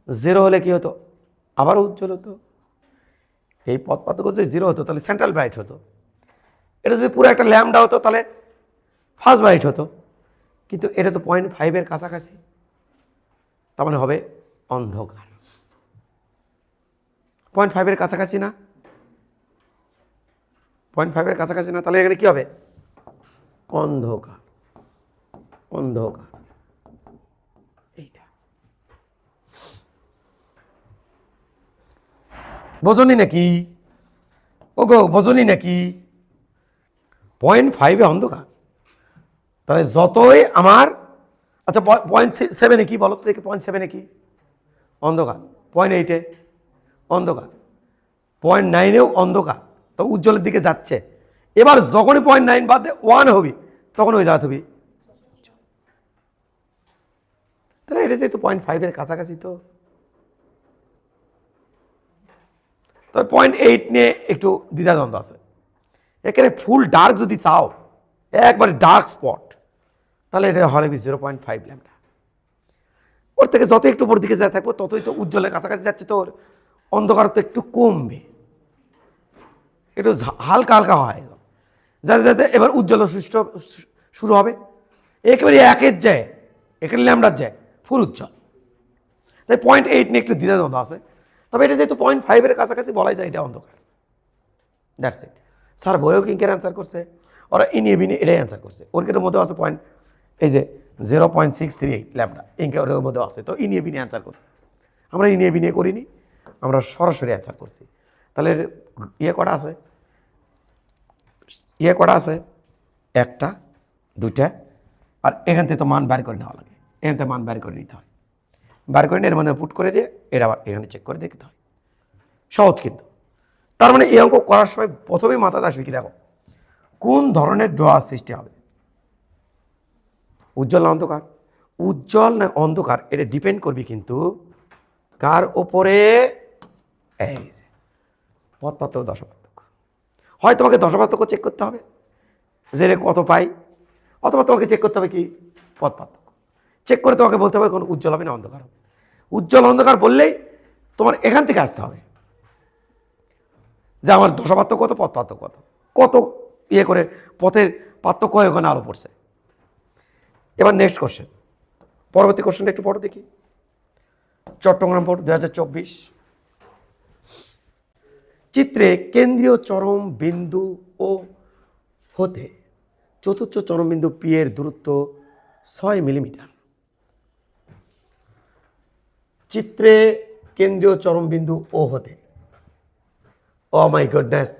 0 হলে কি হতো? আবারও উজ্জ্বল হতো। এই পথ পার্থক্য যদি 0 হতো তাহলে সেন্ট্রাল ব্রাইট হতো, এটা যদি পুরো একটা ল্যামডা হতো তাহলে ফার্স্ট ব্রাইট হতো, কিন্তু এটা তো 0.5 কাছাকাছি, তার মানে হবে অন্ধকার। 0.5 কাছাকাছি না? 0.5 কাছাকাছি না? তাহলে এখানে কি হবে? অন্ধকার। অন্ধকার এইটা বোঝনি নাকি? ও গো বোঝনি নাকি? 0.5 অন্ধকার, তাহলে যতই আমার আচ্ছা 0.7 কি বলো তো দেখি? 0.7 কি অন্ধকার? 0.8 অন্ধকার, 0.9 অন্ধকার, তো উজ্জ্বলের দিকে যাচ্ছে। এবার যখনই 0.9 বাদ 1 হবি তখন ওই জায়গা হবি, তাহলে এটা যেহেতু 0.5 কাছাকাছি, তো তবে 0.8 নিয়ে একটু দ্বিধাদ্বন্দ্ব আছে। এখানে ফুল ডার্ক যদি চাও, একবারে ডার্ক স্পট, তাহলে এটা হবে 0.5 ল্যামডা। ওর থেকে যত একটু উপর দিকে যা থাকবো ততই তো উজ্জ্বলের কাছাকাছি যাচ্ছে, তো অন্ধকার তো একটু কমবে, একটু হালকা হালকা হয়, যাতে যাতে এবার উজ্জ্বল সৃষ্ট শুরু হবে। একেবারে একের যায়, এখানে ল্যামডার যায় ফুল উজ্জ্বল, তাই 0.8 নিয়ে একটু দ্বিধাদ্বন্দ্ব আছে। তবে এটা যেহেতু 0.5 কাছাকাছি বলাই যায় এটা অন্ধকার। That's it. স্যার বইও কিঙ্কের অ্যান্সার করছে, ওরা ইনিয়ে বিনিয়ে এটাই অ্যান্সার করছে। ওর কিন্তু মধ্যে আছে পয়েন্ট, এই যে 0.638 ল্যামডা ইঙ্কে ওর মধ্যে আছে, তো ইনিয়ে বিনিয়ে অ্যান্সার করছে। আমরা ইনিয়ে বিনিয়ে করিনি, আমরা সরাসরি অ্যান্সার করছি। তাহলে ইয়ে কটা আছে? ইয়ে কটা আছে? একটা, দুইটা, আর এখান থেকে তো মান বের করে নেওয়া লাগে, এখান থেকে মান বের করে নিতে হয়, বের করে নিয়ে এর মধ্যে পুট করে দিয়ে এটা আবার এখানে চেক করে দেখতে হয়। সহজ কিন্তু। তার মানে এই অঙ্ক করার সময় প্রথমেই মাথাতে আসবে কি, দেখো কোন ধরনের ড্র সৃষ্টি হবে, উজ্জ্বল না অন্ধকার? উজ্জ্বল না অন্ধকার এটা ডিপেন্ড করবে কিন্তু কার ওপরে? এই যে পথ পার্থক্য, দশা পার্থক্য। হয় তোমাকে দশা পার্থক্য চেক করতে হবে যে রে কত পাই, অথবা তোমাকে চেক করতে হবে কি পথ পার্থক্য। চেক করে তোমাকে বলতে হবে কোন উজ্জ্বল হবে না অন্ধকার হবে। উজ্জ্বল অন্ধকার বললেই তোমার এখান থেকে আসতে হবে যে আমার দশা পার্থক্য কত, পথ পার্থক্য কত, কত ইয়ে করে পথের পার্থক্য হয় ওখানে আরো পড়ছে। এবার নেক্সট কোশ্চেন, পরবর্তী কোশ্চেনটা একটু পড়ো দেখি। চট্টগ্রাম বোর্ড 2024 চিত্রে কেন্দ্রীয় চরম বিন্দু ও হতে চতুর্থ চরম বিন্দু পি এর দূরত্ব 6 মিলিমিটার। চিত্রে কেন্দ্রীয় চরম বিন্দু ও হতে, oh my goodness,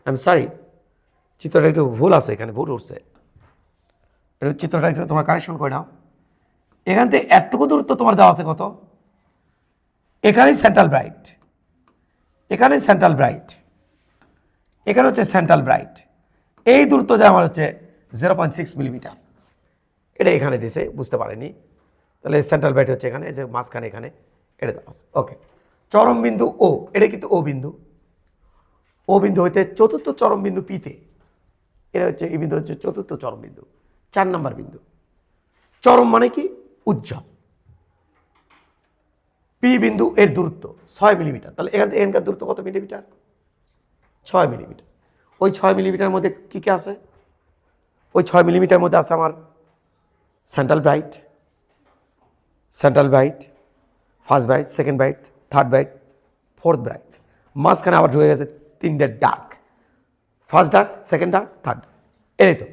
I am sorry, চিত্রটা একটু ভুল আছে, এখানে ভুল উঠছে, একটু চিত্রটা একটু তোমার কারেকশন করে নাও। এখান থেকে এতটুকু দূরত্ব তোমার দেওয়া আছে কত, এখানেই সেন্ট্রাল ব্রাইট, এখানে সেন্ট্রাল ব্রাইট, এখানে হচ্ছে সেন্ট্রাল ব্রাইট, এই দূরত্ব দেওয়া আমার হচ্ছে 0.6 মিলিমিটার। এটা এখানে দিছে, বুঝতে পারেনি, তাহলে সেন্ট্রাল ব্রাইট হচ্ছে এখানে, যে মাঝখানে এখানে এটা দেওয়া আছে। ওকে, চরম বিন্দু ও, এটা কিন্তু ও বিন্দু, ও বিন্দু হইতে চতুর্থ চরম বিন্দু পিতে, এটা হচ্ছে এই বিন্দু হচ্ছে চতুর্থ চরম বিন্দু, 4 নম্বর বিন্দু। চরম মানে কি? উজ্জ্বল। পি বিন্দু এর দূরত্ব 6 মিলিমিটার, তাহলে এখান থেকে এখানকার দূরত্ব কত মিলিমিটার? 6 মিলিমিটার। ওই 6 মিলিমিটার মধ্যে কি কি আছে? ওই 6 মিলিমিটার মধ্যে আছে আমার central bright, central bright, first bright, second bright, third bright, fourth bright, মাঝখানে আবার ঢুকে গেছে 3টে dark, first dark, second dark, third. এটাই তো।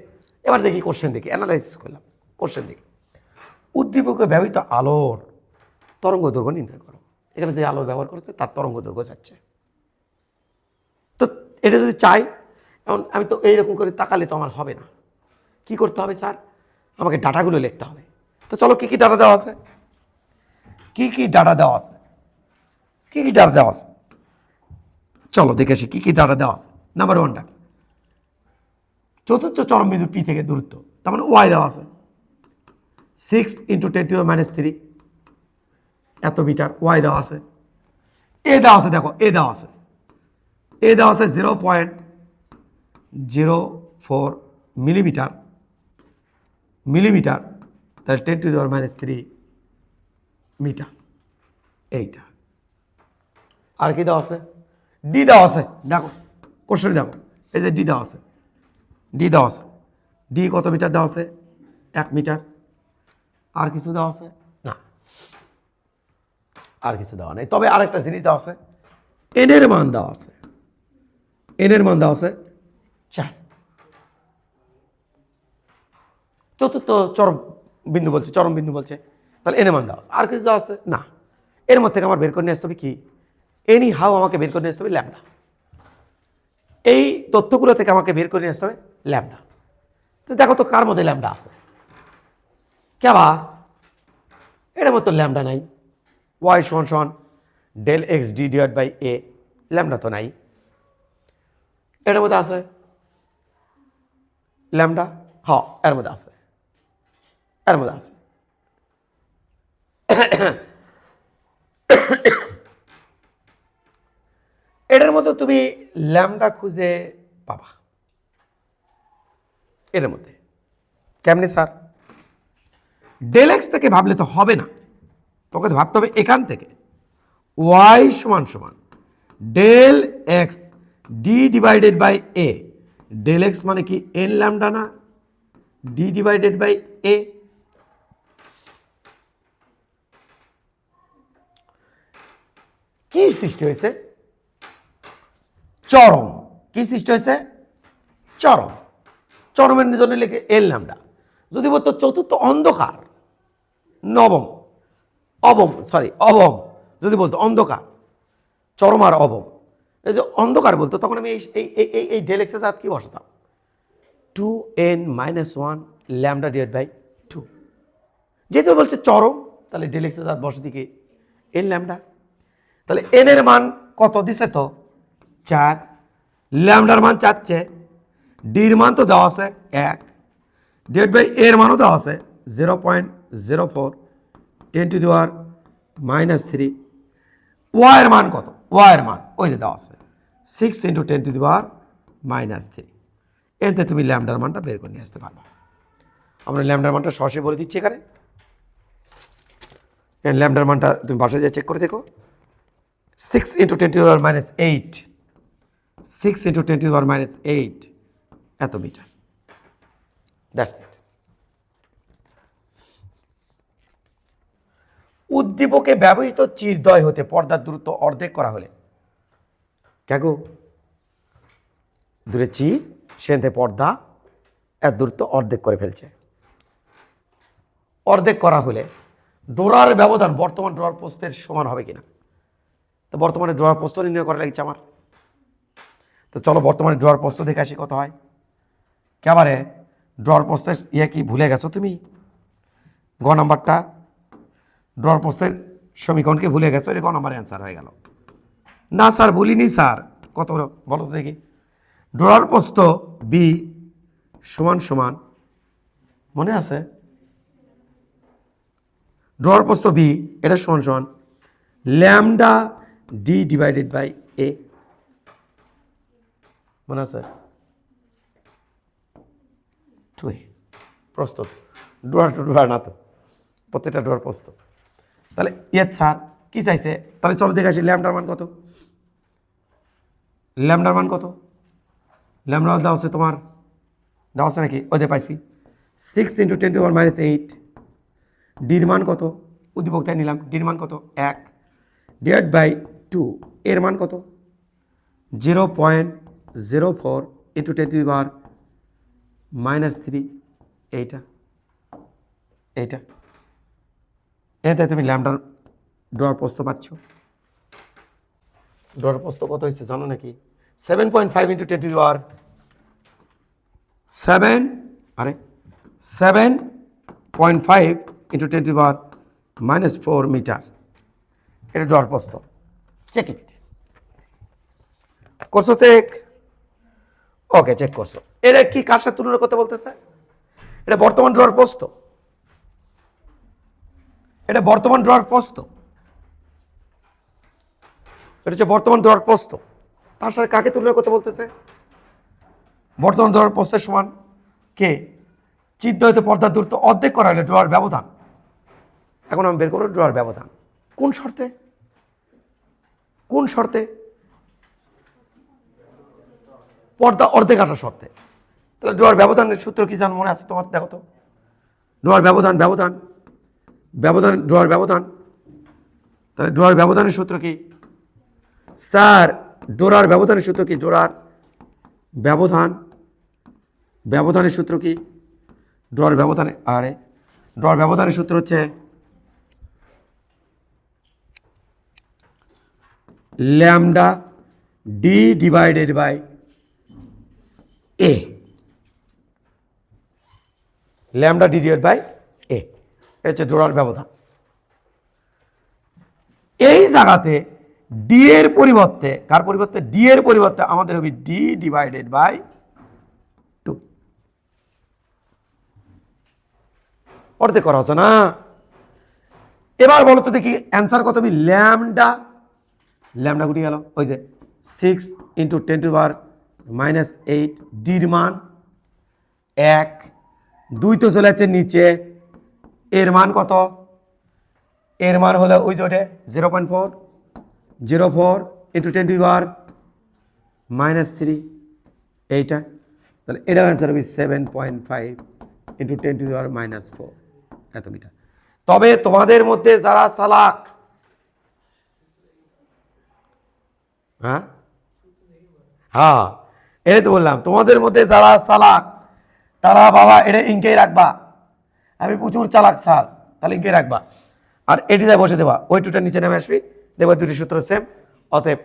এবার দেখি কোশ্চেন, দেখি অ্যানালাইসিস করলাম, কোশ্চেন দেখি উদ্দীপকে ব্যবহৃত আলোর তরঙ্গ দৈর্ঘ্য নির্ণয় করো। এখানে যে আলো ব্যবহার করছে তার তরঙ্গ দৈর্ঘ্য চাচ্ছে। তো এটা যদি চাই, এখন আমি তো এইরকম করে তাকালে তো আমার হবে না। কি করতে হবে স্যার? আমাকে ডাটাগুলো লিখতে হবে। তো চলো কি কি ডাটা দেওয়া আছে, কি কি ডাটা দেওয়া আছে, কি কি ডাটা দেওয়া আছে, চলো দেখে আসি কি কি ডাটা দেওয়া আছে। নাম্বার 1 ডাটা, চতুর্থ চরম বিন্দু পি থেকে দূরত্ব, তার মানে ওয়াই দেওয়া আছে 6 × 10⁻³ এত মিটার, ওয়াই দেওয়া আছে। এ দেওয়া আছে, দেখো এ দেওয়া আছে, এ দেওয়া আছে 0.04 মিলিমিটার, মিলিমিটার, তাহলে 10⁻³ মিটার। এইটা আর কি দেওয়া আছে? ডি দেওয়া আছে, দেখো কোশ্চেনে দেখো, এই যে ডি দেওয়া আছে, ডি দেওয়া আছে, ডি কত মিটার দেওয়া আছে? 1 মিটার। আর কিছু দেওয়া আছে না, আর কিছু দেওয়া নেই। তবে আরেকটা জিনিস দেওয়া আছে, এন এর মান দেওয়া আছে, এন এর মান দেওয়া আছে 4। চতুর্থ চরম বিন্দু বলছে, চরম বিন্দু বলছে, তাহলে এন এর মান দেওয়া আছে। আর কিছু দেওয়া আছে না। এর মধ্যে থেকে আমার বের করে নিয়ে আসতে হবে কি? এনি হাউ আমাকে বের করে নিয়ে আসতে হবে ল্যামডা। এই তথ্যগুলো থেকে আমাকে বের করে নিয়ে আসতে হবে ল্যামডা। তো দেখো তো কার মধ্যে ল্যামডা আছে? কেবা এটার মতো ল্যামডা নাই। ওয়াই সমান সমান del X D divide by A, lambda তো নাই। এটার মধ্যে আছে ল্যামডা, হ্যাঁ এর মধ্যে আছে, এর মধ্যে আছে। এটার মধ্যে তুমি ল্যামডা খুঁজে পাবা এটার মধ্যে। কেমনে স্যার? ডেল এক্স থেকে ভাবলে তো হবে না, তোকে তো ভাবতে হবে এখান থেকে ওয়াই সমান সমান del X D divided by A. Del X মানে কি? এন ল্যামডা না, ডি ডিভাইডেড বাই এ। কি সৃষ্টি হয়েছে? চরম। কি সৃষ্টি হয়েছে? চরম। চরমের জন্য লিখে এন ল্যামডা। যদি বলতো চতুর্থ অন্ধকার, নবম, অবম, সরি অবম, যদি বলতো অন্ধকার, চরম আর অবম, এই যে অন্ধকার বলতো, তখন আমি এই ডেল এক্সের সাথে কি বসাতাম? 2n-1 lambda divide by 2। যেহেতু বলছে চরম, তাহলে ডেল এক্সের সাথে বসে দিকে এন ল্যামডা। তাহলে এন এর মান কত দিছে? তো 4। ল্যামডার মান চাচ্ছে, ডির মান তো দেওয়া আছে 1, ডিভাইড বাই এর মানও দেওয়া আছে 0.04 10⁻³ ওয়াই এর মান কত? ওয়াই এর মান ওই যে দেওয়া আছে 6 × 10⁻³ এতে তুমি ল্যামডার মানটা বের করে নিয়ে আসতে পারবা। আমরা ল্যামডার মানটা সরাসরি বলে দিচ্ছি এখানে। ল্যামডার মানটা তুমি বাসায় যেয়ে চেক করে দেখো। 6 × 10⁻8, 6 × 10⁻8 এত মিটার। That's it. উদ্দীপকে ব্যবহৃত চিরদ্বয় হতে পর্দার দূরত্ব অর্ধেক করা হলে, কেগো দূরে চির সেখানে পর্দা এর দূরত্ব অর্ধেক করে ফেলছে। অর্ধেক করা হলে ডোরার ব্যবধান বর্তমান ডোরার প্রস্থের সমান হবে কিনা? তো বর্তমানে ডোরার প্রস্থ নির্ণয় করা লাগছে আমার। তো চলো বর্তমানে ড্রয়ার প্রস্থ দেখে আসি কত হয়। কেবারে ড্রয়ার প্রস্থের কি ভুলে গেছো তুমি? গ নাম্বারটা ড্রয়ার প্রস্থের সমীকরণকে ভুলে গেছো, এটা গ নাম্বারের অ্যান্সার হয়ে গেল। না স্যার ভুলিনি স্যার, কত বলো তো দেখি। ড্রয়ার প্রস্থ বি সমান সমান, মনে আছে? ড্রয়ার প্রস্থ বি এটা সমান সমান lambda D divided by A, মনে আছে? প্রস্থ ড্রয়ার টু ড্রয়ার না তো, প্রত্যেকটা ড্রয়ার প্রস্থ। তাহলে স্যার কি চাইছে? তাহলে চলো দেখে আসি ল্যামডার মান কত। ল্যামডার মান কত? ল্যামডা দেওয়া হচ্ছে তোমার, দেওয়া হচ্ছে নাকি? ওই যে পাইছি 6 × 10⁻8। ডির মান কত? উদ্দীপকটাই নিলাম। ডির মান কত? 1 ডিভাইড বাই 2। এর মান কত? 0.04 × 10⁻³ এইটা, এইটা এতে তুমি ল্যামডার ড্রয়ার প্রস্থ পাচ্ছ। ড্রয়ার প্রস্থ কত হয়েছে জানো নাকি? 7.5 into 10 to the power 7.5 into 10 to the power -4 metre. এটা ড্রয়ার প্রস্থ। Check it. করছো চেক? ওকে, চেক করছো। এটা কি কার সাথে তুলনা করতে বলতেছে? এটা বর্তমান ড্রয়ার প্রস্থ। এটা বর্তমান ড্রয়ার প্রস্থ। এটা হচ্ছে বর্তমান ড্রয়ার প্রস্থ। তার সাথে কাকে তুলনা করতে বলতেছে? বর্তমান ড্রয়ার প্রস্থের সমান কে? চিত্র হইতে পর্দার দূরত্ব অর্ধেক করা হলে ড্রয়ার ব্যবধান। এখন আমি বের করব ড্রয়ার ব্যবধান। কোন শর্তে? কোন শর্তে? পর্দা অর্ধেক আসার শর্তে। তাহলে ড্রয়ার ব্যবধানের সূত্র কি জানো মনে আছে তোমার? দেখো তো। ড্রয়ার ব্যবধান ড্রয়ার ব্যবধান। তাহলে ড্রয়ার ব্যবধানের সূত্র কি? স্যার ডোরার ব্যবধানের সূত্র কি? ডোরার ব্যবধানের সূত্র কি? ড্রয়ার ব্যবধানের সূত্র হচ্ছে lambda D divided by A. Lambda D divide by A, এটা হচ্ছে ডোরার ব্যবধান। এই জায়গাতে ডি এর পরিবর্তে, কার পরিবর্তে? ডি এর পরিবর্তে আমাদের হবে ডি ডিভাইডেড বাই 2। অর্ধেক করা হচ্ছে না? এবার বলো তো দেখি অ্যান্সার কত হবে? ল্যামডা গুটি গেল, ওই যে 6 ইন্টু 10 টু দি পাওয়ার -8। ডির মান 1, 2 তো চলে যাচ্ছে নিচে। এর মান কত? এর মান হলো ওই যে ওটা 0.4 ইন্টু 10 টু দি পাওয়ার -3, এইটা। তাহলে এটা অ্যান্সার হবে 7.5 ইন্টু 10 টু দি পাওয়ার -4 এত মিটার। তবে তোমাদের মধ্যে যারা চালাক, হ্যাঁ এই তো বললাম, তোমাদের মধ্যে যারা চালাক তারা বাবা এটা ইঙ্কেই রাখবা। আমি প্রচুর চালাক স্যার, তাহলে ইঙ্কেই রাখবা। আর এটিতে বসে দেবা, ওই টুটা নিচে নেমে আসবি, দেখবা দুটি সূত্র সেম, অতএব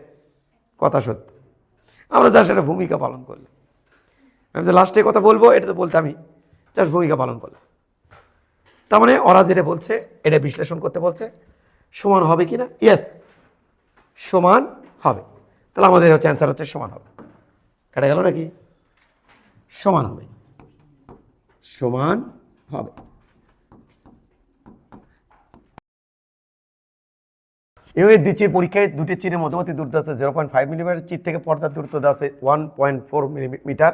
কথা সত্য। আমরা জাস্ট একটা ভূমিকা পালন করলাম। আমি যে লাস্টে কথা বলবো এটা তো বলতে আমি জাস্ট ভূমিকা পালন করলাম। তার মানে ওরা যেটা বলছে এটা বিশ্লেষণ করতে বলছে, সমান হবে কি না? ইয়েস, সমান হবে। তাহলে আমাদের হচ্ছে অ্যান্সার হচ্ছে সমান হবে। কেটে গেল নাকি? সমান হবে, সমান হবে। এবার দ্বিতীয় পরীক্ষায় দুটি চিরের মধ্যবর্তী দূরত্ব আছে 0.5 মিলিমিটার। চির থেকে পর্দার দূরত্ব আছে 1.4 মিলিমিটার।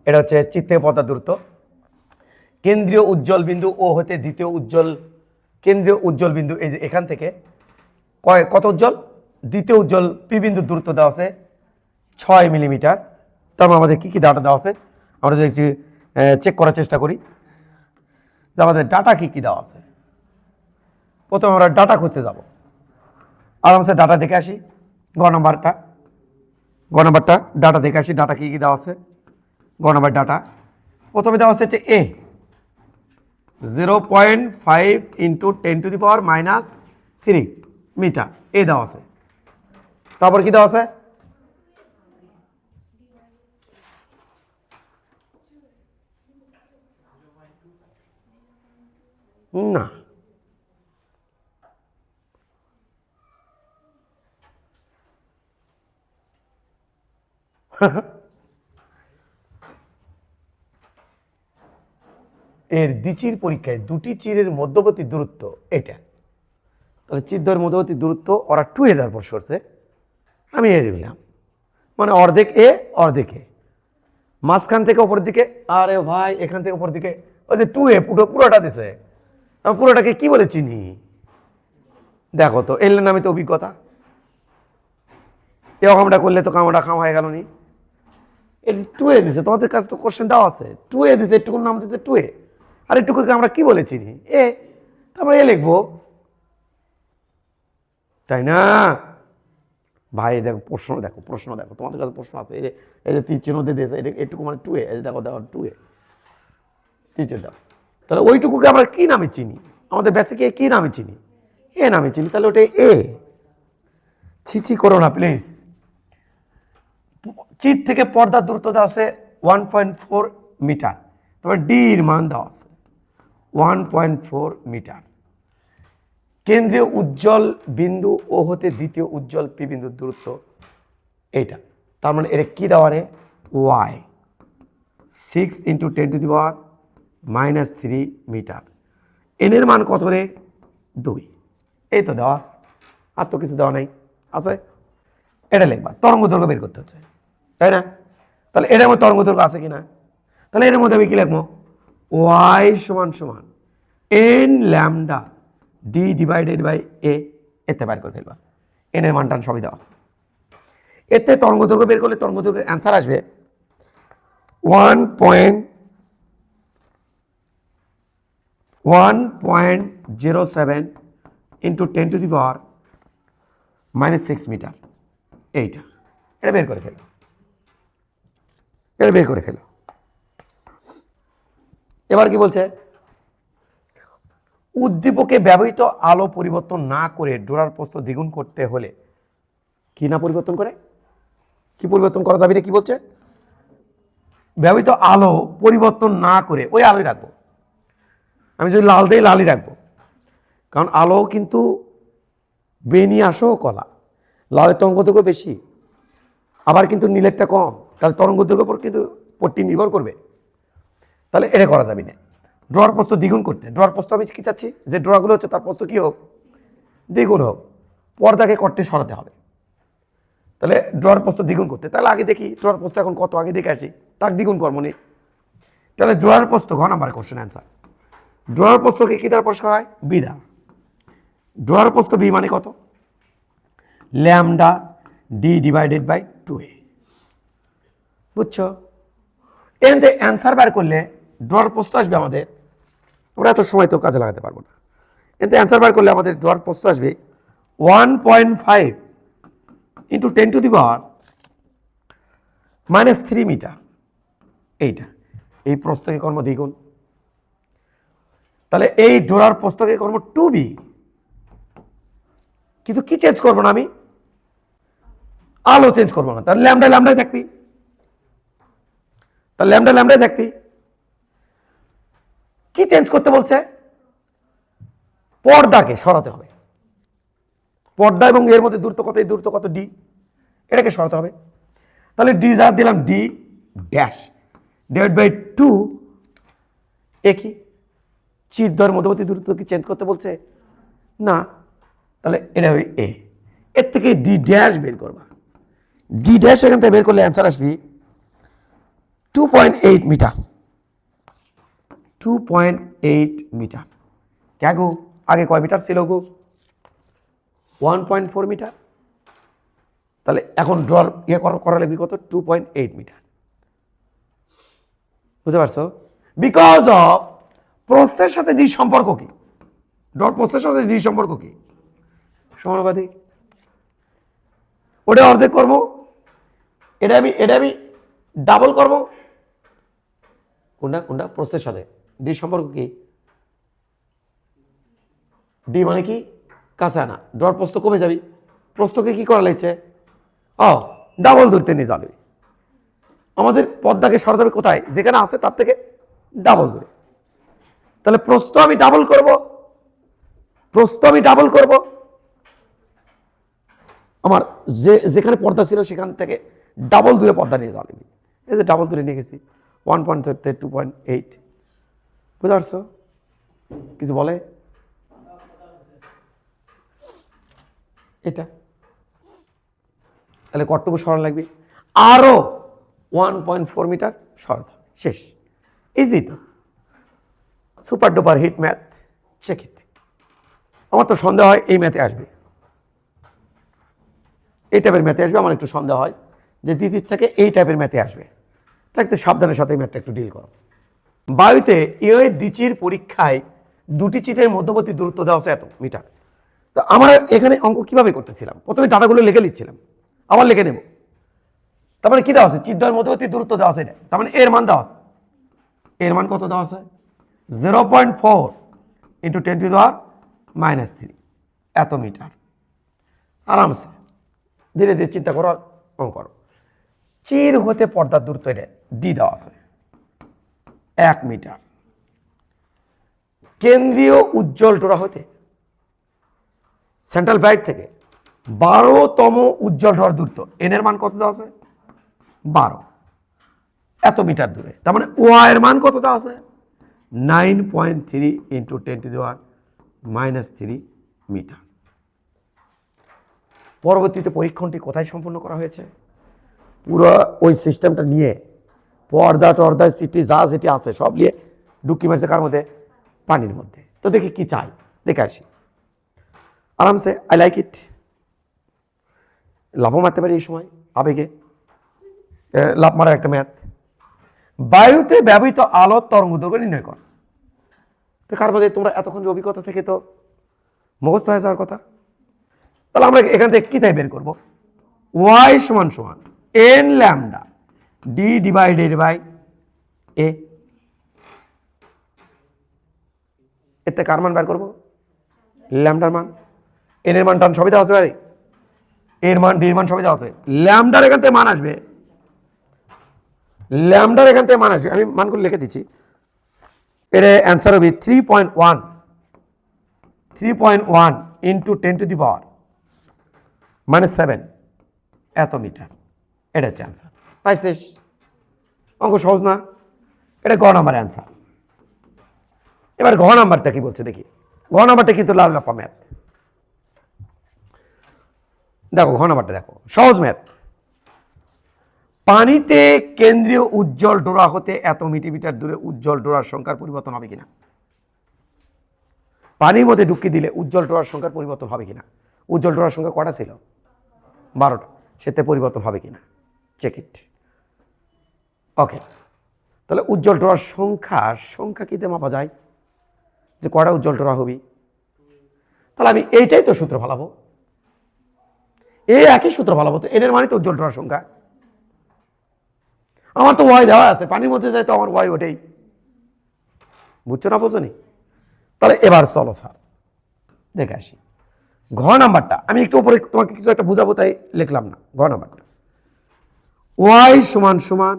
এটা হচ্ছে চির থেকে পর্দার দূরত্ব। কেন্দ্রীয় উজ্জ্বল বিন্দু ও হতে দ্বিতীয় কেন্দ্রীয় উজ্জ্বল বিন্দু, এই যে এখান থেকে কত উজ্জ্বল? দ্বিতীয় উজ্জ্বল পি বিন্দুর দূরত্ব দেওয়া আছে 6 মিলিমিটার। তারপর আমাদের কি কি ডাটা দেওয়া আছে আমরা যদি একটু চেক করার চেষ্টা করি যে আমাদের ডাটা কি কি দেওয়া আছে। প্রথমে আমরা ডাটা খুঁজতে যাব, আরামসে ডাটা দেখে আসি। গ নাম্বারটা ডাটা দেখে আসি, ডাটা কি কি দেওয়া আছে। গ নাম্বার ডাটা প্রথমে দেওয়া হচ্ছে A 0.5 into 10 to the power -3 metre, A দেওয়া আছে। তারপর কি দেওয়া আছে? না, এর দ্বিচির পরীক্ষায় দুটি চিরের মধ্যবর্তী দূরত্ব এটা। তাহলে চিরদ্বয়ের মধ্যবর্তী দূরত্ব ওরা 2 দেওয়ার পর করছে, আমি এ দিলাম, মানে অর্ধেক এ অর্ধেক এ। মাঝখান থেকে ওপর দিকে, আরে ভাই এখান থেকে ওপর দিকে ওই যে 2 পুরোটা দিছে। আমি পুরোটাকে কি বলে চিনি দেখো তো, এর নামে তো অভিজ্ঞতা। এ কামটা করলে তো কামটা খাম হয়ে গেল নি। এর 2 দিছে, তোমাদের কাছে তো কোশ্চেন দেওয়া আছে 2 দিছে, একটুকুর নাম দিছে 2 আর একটুকুকে আমরা কি বলে চিনি? এ। তো আমরা এ লিখবো, তাই না ভাই? দেখো প্রশ্ন দেখো তোমাদের কাছে প্রশ্ন আছে। এই যে তীর চিহ্ন দিয়ে দিয়েছে, এটা একটুকু মানে 2 দেখো 2 তীর চিহ্ন। তাহলে ওইটুকুকে আমরা কি নামে চিনি? আমাদের বেসিকে কি নামে চিনি? এ নামে চিনি, তাহলে ওটা এ। ছিছি করো না প্লিজ। চিত থেকে পর্দার দূরত্ব দেওয়া আছে 1.4 মিটার, তবে ডির মান দেওয়া আছে 1.4 মিটার। কেন্দ্রীয় উজ্জ্বল বিন্দু ও হতে দ্বিতীয় উজ্জ্বল পি বিন্দুর দূরত্ব এইটা, তার মানে এটা কি দেওয়া রে? Y 6 × 10⁻³ metre. এনের মান কত রে? 2। এই তো দেওয়া, আর তো কিছু দেওয়া নাই আছে। এটা লিখবা, তরঙ্গ দৈর্ঘ্য বের করতে হচ্ছে, তাই না? তাহলে এটার মধ্যে তরঙ্গ দৈর্ঘ্য আছে কিনা? তাহলে এর মধ্যে আমি কি লিখবো? ওয়াই সমান সমান N lambda D divided by A, এতে বের করে ফেলবা। এনের মান টান সবই দেওয়া আছে। এতে তরঙ্গ দৈর্ঘ্য বের করলে তরঙ্গ দৈর্ঘ্যের অ্যান্সার আসবে 1.07 × 10⁻⁻6 মিটার। এইটা, এটা বের করে ফেলো, এটা বের করে ফেলো। এবার কি বলছে? উদ্দীপকে ব্যবহৃত আলো পরিবর্তন না করে ডোরার প্রস্থ দ্বিগুণ করতে হলে কি না পরিবর্তন করে? কি পরিবর্তন করা যাবে? কি বলছে? ব্যবহৃত আলো পরিবর্তন না করে ওই আলোই রাখবো। আমি যদি লাল দেই লালই রাখবো, কারণ আলো কিন্তু বেনিয়াসও কলা, লালের তরঙ্গ দৈর্ঘ্য বেশি, আবার কিন্তু নীলেরটা কম, তাহলে তরঙ্গ দৈর্ঘ্যের উপর কিন্তু পট্টি নির্ভর করবে। তাহলে এটা করা যাবে না। ড্রয়ার প্রস্থ দ্বিগুণ করতে, ড্রয়ার প্রস্থ আমি কি চাচ্ছি? যে ড্রয়াগুলো হচ্ছে তার প্রস্থ কি হোক? দ্বিগুণ হোক। পর্দাকে কট্টে সরাতে হবে, তাহলে ড্রয়ার প্রস্থ দ্বিগুণ করতে। তাহলে আগে দেখি ড্রয়ার প্রস্থ এখন কত, আগে দেখে আসি, তার দ্বিগুণ কর্ম নেই। তাহলে ড্রয়ার প্রস্থ ঘ নাম্বার কোশ্চেন অ্যান্সার। ড্রয়ার প্রস্থকে কি দ্বারা প্রকাশ করা হয়? বি দ্বারা। ড্রয়ার প্রস্থ বি মানে কত? Lambda D divided by 2a। বুঝছো? এর অ্যান্সার বার করলে ড্রয়ার প্রস্থ আসবে আমাদের, আমরা এত সময় তো কাজে লাগাতে পারবো না। এতে অ্যান্সার বার করলে আমাদের ড্রয়ার প্রস্থ আসবে 1.5 × 10⁻³ মিটার। এইটা, এই প্রস্থকে কর্ম দ্বিগুণ। তাহলে এই ডোরার প্রস্থকে কর্ম 2b, কিন্তু কি চেঞ্জ করবো না? আমি আলো চেঞ্জ করবো না। তাহলে ল্যামডা ল্যামডাই থাকবি, তাহলে ল্যামডা ল্যামডাই থাকবি। কি চেঞ্জ করতে বলছে? পর্দাকে সরাতে হবে। পর্দা এবং এর মধ্যে দূরত্ব কত? এই দূরত্ব কত? ডি, এটাকে সরাতে হবে। তাহলে ডি যা দিলাম ডি ড্যাশ ডিভাইড বাই 2 এ কি চিরদ্বয়ের মধ্যবর্তী দূরত্ব কি চেঞ্জ করতে বলছে? না। তাহলে এটা হবে এ। এর থেকে ডি ড্যাশ বের করবা। ডি ড্যাশ এখান থেকে বের করলে অ্যান্সার আসবি 2.8 মিটার। 2.8 মিটার। কে গো? আগে কয় মিটার ছিল গো? 1.4 মিটার। তাহলে এখন ড্রয়ার করা লাগবে কত? 2.8 মিটার। বুঝতে পারছো? বিকজ অফ প্রস্থের সাথে ডি সম্পর্ক কি? ড্রয়ার প্রস্থের সাথে ডি সম্পর্ক কি? সমানুপাতিক। ওটা অর্ধেক করব, এটা আমি ডাবল করব। কোনটা কোনটা? প্রস্থের সাথে ডি সম্পর্ক কি? ডি মানে কি? কাছে আনা। ড্রয়ার প্রস্থ কমে যাবে, প্রস্থকে কি করা লাগছে? ডাবল দূরত্বে নিয়ে যাবে। আমাদের পর্দাকে সরাতে হবে কোথায়? যেখানে আছে তার থেকে ডাবল দূরে। তাহলে প্রস্থ আমি ডাবল করব, প্রস্থ আমি ডাবল করব। আমার যেখানে পর্দা ছিল সেখান থেকে ডাবল দূরে পর্দা নিয়ে যাওয়া লাগবে। এই যে ডাবল দূরে নিয়ে গেছি 1.2 2.8। বুঝতে পারছো? কিছু বলে? এটা তাহলে কতটুকু সরান লাগবে? আরো 1.4 মিটার সরাতে হবে। শেষ। ইজি তো, super duper hit math, check it. আমার তো সন্দেহ হয় এই ম্যাথে আসবে, এই টাইপের ম্যাথে আসবে। আমার একটু সন্দেহ হয় যে দ্বিতীয় থেকে এই টাইপের ম্যাথে আসবে। থাকতে সাবধানের সাথে এই ম্যাথটা একটু ডিল করো। বায়ুতে এর দ্বিচির পরীক্ষায় দুটি চিটের মধ্যবর্তী দূরত্ব দেওয়া আছে এত মিটার। তো আমরা এখানে অঙ্ক কিভাবে করতেছিলাম? প্রথমে ডাটাগুলো লিখে নিচ্ছিলাম, আবার লিখে নেব। তার মানে কি দেওয়া আছে? চিটদ্বয়ের মধ্যবর্তী দূরত্ব দেওয়া আছে, তার মানে এর মান দেওয়া আছে। এর মান কত দেওয়া আছে? 0.4 ইন্টু 10⁻³ এত মিটার। আরামসে ধীরে ধীরে চিন্তা করো, অঙ্ক করো। চির হতে পর্দার দূরত্ব এটা ডি দেওয়া আছে 1 মিটার। কেন্দ্রীয় উজ্জ্বল ডোরা হতে সেন্ট্রাল ব্রাইট থেকে 12তম উজ্জ্বল ডোরার দূরত্ব এন এর মান কত দেওয়া আছে? 12 এত মিটার দূরে। তার মানে ওয়াই এর মান কত দেওয়া আছে? 9.3 ইন্টু 10⁻³ মিটার। পরবর্তীতে পরীক্ষণটি কোথায় সম্পন্ন করা হয়েছে? পুরো ওই সিস্টেমটা নিয়ে পর্দা টর্দা সিটি যা যেটি আছে সব নিয়ে ডুবকি মারছে কার মধ্যে? পানির মধ্যে। তো দেখি কি চাই, দেখে আসি আরামসে। I like it. লাভও মারতে পারি এই সময়, আবেগে লাভ মারার একটা ম্যাথ। বায়ুতে ব্যবহৃত আলোর তরঙ্গ দৈর্ঘ্য নির্ণয় কর। তো কার মধ্যে তোমরা এতক্ষণ যে অভিজ্ঞতা থেকে তো মুখস্থ হয়ে যাওয়ার কথা। তাহলে আমরা এখান থেকে কি তাই বের করবো? ওয়াই সমান সমান N lambda D divided by A. এতে কার মান বের করবো? ল্যামডার মান। এন এর মান টান সবই দেওয়া আছে ভাই, এর মান ডি এর মান সবই দেওয়া আছে। ল্যামডার এখান থেকে মান আসবে, ল্যামডার এখান থেকে মান আসবে। আমি মানগুলো লিখে দিচ্ছি। এর অ্যান্সার হবে 3.1 ইন্টু 10⁻⁻7 এত মিটার। এটা হচ্ছে অ্যান্সার। তাই শেষ। অঙ্ক সহজ না? এটা গ নাম্বার অ্যান্সার। এবার ঘ নাম্বারটা কি বলছে দেখি। ঘ নাম্বারটা কিন্তু লাল লাপা ম্যাথ। দেখো ঘ নাম্বারটা দেখো, সহজ ম্যাথ। পানিতে কেন্দ্রীয় উজ্জ্বল ডোরা হতে এত মিলিমিটার দূরে উজ্জ্বল ডোরার সংখ্যার পরিবর্তন হবে কিনা? পানির মধ্যে ঢুকিয়ে দিলে উজ্জ্বল ডোরার সংখ্যার পরিবর্তন হবে কিনা? উজ্জ্বল ডোরার সংখ্যা কটা ছিল? 12টা। সেতে পরিবর্তন হবে কিনা? Check it. ওকে, তাহলে উজ্জ্বল ডোরার সংখ্যা কিতে মাপা যায়? যে কটা উজ্জ্বল ডোরা হবি। তাহলে আমি এইটাই তো সূত্র ফেলাবো, এই একই সূত্র ফেলাবো। তো এনের মানে তো উজ্জ্বল ডোরার সংখ্যা। আমার তো ওয়াই দেওয়া আছে, পানির মধ্যে যায় তো আমার ওয়াই ওঠেই। বুঝছো না বোঝনি? তাহলে এবার চলো স্যার দেখে আসি ঘ নাম্বারটা। আমি একটু উপরে তোমাকে কিছু একটা বুঝাবো তাই লিখলাম না। ঘ নাম্বারটা ওয়াই সমান সমান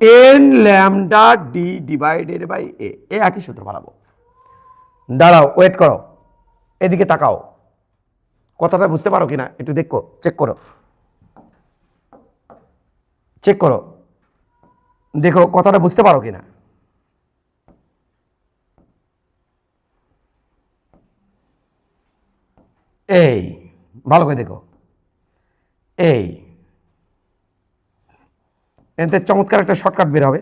N lambda D divided by A. একই সূত্র বানাবো। দাঁড়াও, ওয়েট করো, এদিকে তাকাও। কথাটা বুঝতে পারো কিনা একটু দেখো, চেক করো, চেক করো, দেখো কথাটা বুঝতে পারো কিনা। এই ভালো করে দেখো, এই এতে চমৎকার একটা শর্টকাট বের হবে।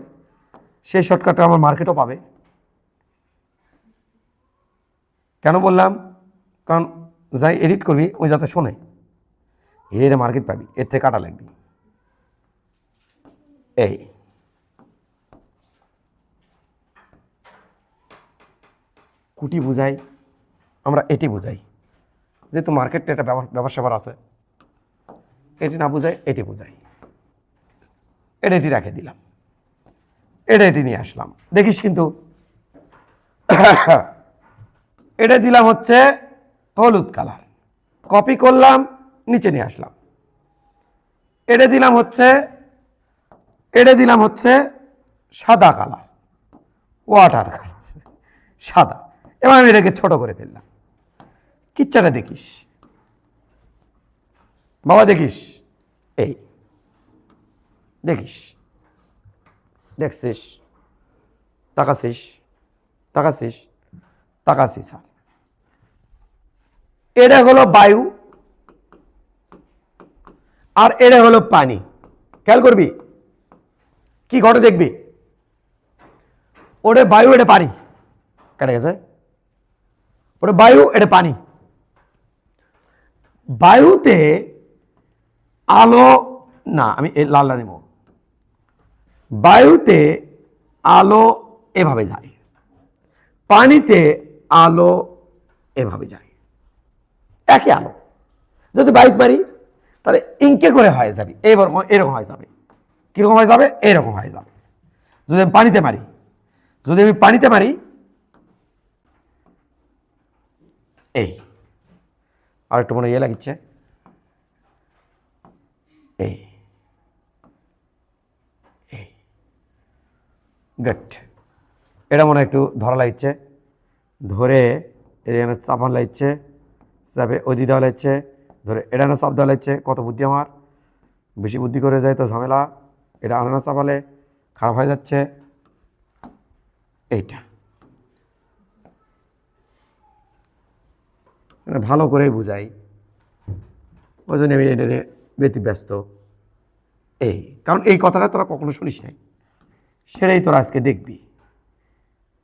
সেই শর্টকাটটা আমার মার্কেটও পাবে। কেন বললাম? কারণ যাই এডিট করবি ওই যাতে শোনে, এর মার্কেট পাবি, এর থেকে কাটা লাগবি। এই কুটি বুঝাই, আমরা এটি বুঝাই, যেহেতু মার্কেটটা একটা ব্যবসা সেবার আছে। এটি না বুঝাই, এটি বুঝাই। এটি রেখে দিলাম, এটি নিয়ে আসলাম। দেখিস কিন্তু এটা দিলাম হচ্ছে হলুদ কালার, কপি করলাম, নিচে নিয়ে আসলাম। এটা দিলাম হচ্ছে সাদা কালার, ওয়াটার কালার, সাদা। এবার আমি এটাকে ছোট করে ফেললাম। কিচ্ছাটা দেখিস বাবা, দেখিস, এই দেখিস, দেখছিস, তাকাছিস, তাকাছিস, তাকাছিস। এটা হলো বায়ু আর এটা হলো পানি। খেয়াল করবি কি ঘটে দেখবি। ওটা বায়ু, এটা পানি, কেটে গেছে। ওটা বায়ু, এটা পানি। বায়ুতে আলো না, আমি লালটা নেব। বায়ুতে আলো এভাবে যায়, পানিতে আলো এভাবে যায়। একই আলো। যদি বাইশ মারি তাহলে ইঙ্কে করে হয়ে যাবে, এরকম হয়ে যাবে। কিরকম হয়ে যাবে? এরকম হয়ে যাবে। যদি আমি পানিতে মারি, এই আর একটু মনে ইয়ে লাগিচ্ছে, এই এই গুড। এটা মনে একটু ধরা লাগছে, ধরে এখানে চাপান লাগছে, চাপে ওই দিকে দেওয়া লাগছে, ধরে এটা না চাপ দেওয়া লাগছে। কত বুদ্ধি আমার, বেশি বুদ্ধি করে যায় তো ঝামেলা। এটা আনানা চাপালে খারাপ হয়ে যাচ্ছে। এইটা ভালো করেই বুঝাই, ওই জন্য আমি এটা ব্যতিব্যস্ত। এই কারণ এই কথাটা তোরা কখনো শুনিস নাই, সেটাই তোরা আজকে দেখবি।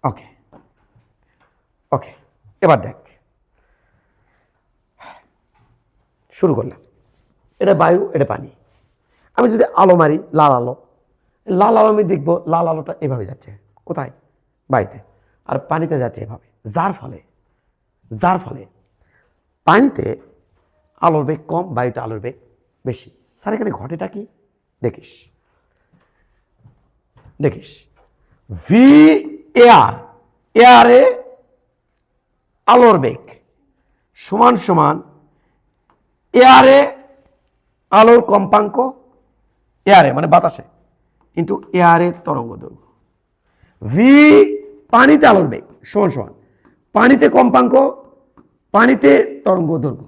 ওকে ওকে, এবার দেখ, শুরু করলাম। এটা বায়ু, এটা পানি। আমি যদি আলো মারি, লাল আলো, লাল আলো আমি দেখবো লাল আলোটা এভাবে যাচ্ছে কোথায়, বায়ুতে, আর পানিতে যাচ্ছে এভাবে। যার ফলে পানিতে আলোর বেগ কম, বায়ুতে আলোর বেগ বেশি। স্যার এখানে ঘটেটা কি দেখিস, ভি এয়ারে আলোর বেগ সমান সমান এয়ারে আলোর কম্পাঙ্ক, এয়ারে মানে বাতাসে, কিন্তু এয়ারে তরঙ্গ দৈর্ঘ্য। ভি পানিতে আলোর বেগ সমান সমান পানিতে কম্পাঙ্ক, পানিতে তরঙ্গ দৈর্ঘ্য।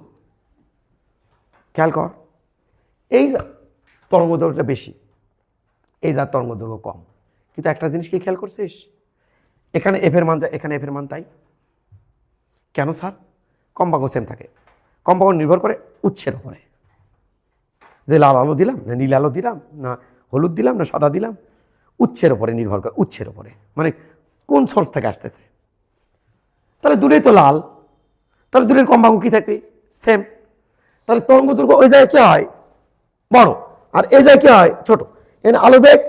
খেয়াল কর, এই তরঙ্গ দৈর্ঘ্যটা বেশি, এই যার তরঙ্গ দৈর্ঘ্য কম। কিন্তু একটা জিনিস কি খেয়াল করছিস, এখানে এফের মান যায়, এখানে এফের মান তাই। কেন স্যার? কম্পাঙ্ক সেম থাকে। কম্পাঙ্ক নির্ভর করে উৎসের উপরে, যে লাল আলো দিলাম না নীল আলো দিলাম না হলুদ দিলাম না সাদা দিলাম, উৎসের উপরে নির্ভর করে। উৎসের উপরে মানে কোন সোর্স থেকে আসতেছে। তাহলে দূরেই তো লাল, তাহলে দূরের কম্পাঙ্ক কি থাকবে? সেম। তাহলে তরঙ্গ দৈর্ঘ্য ওই জায়গায় কি হয়? বড়, আর এই জায়গায় কি হয়? ছোট। এখানে আলো বেগ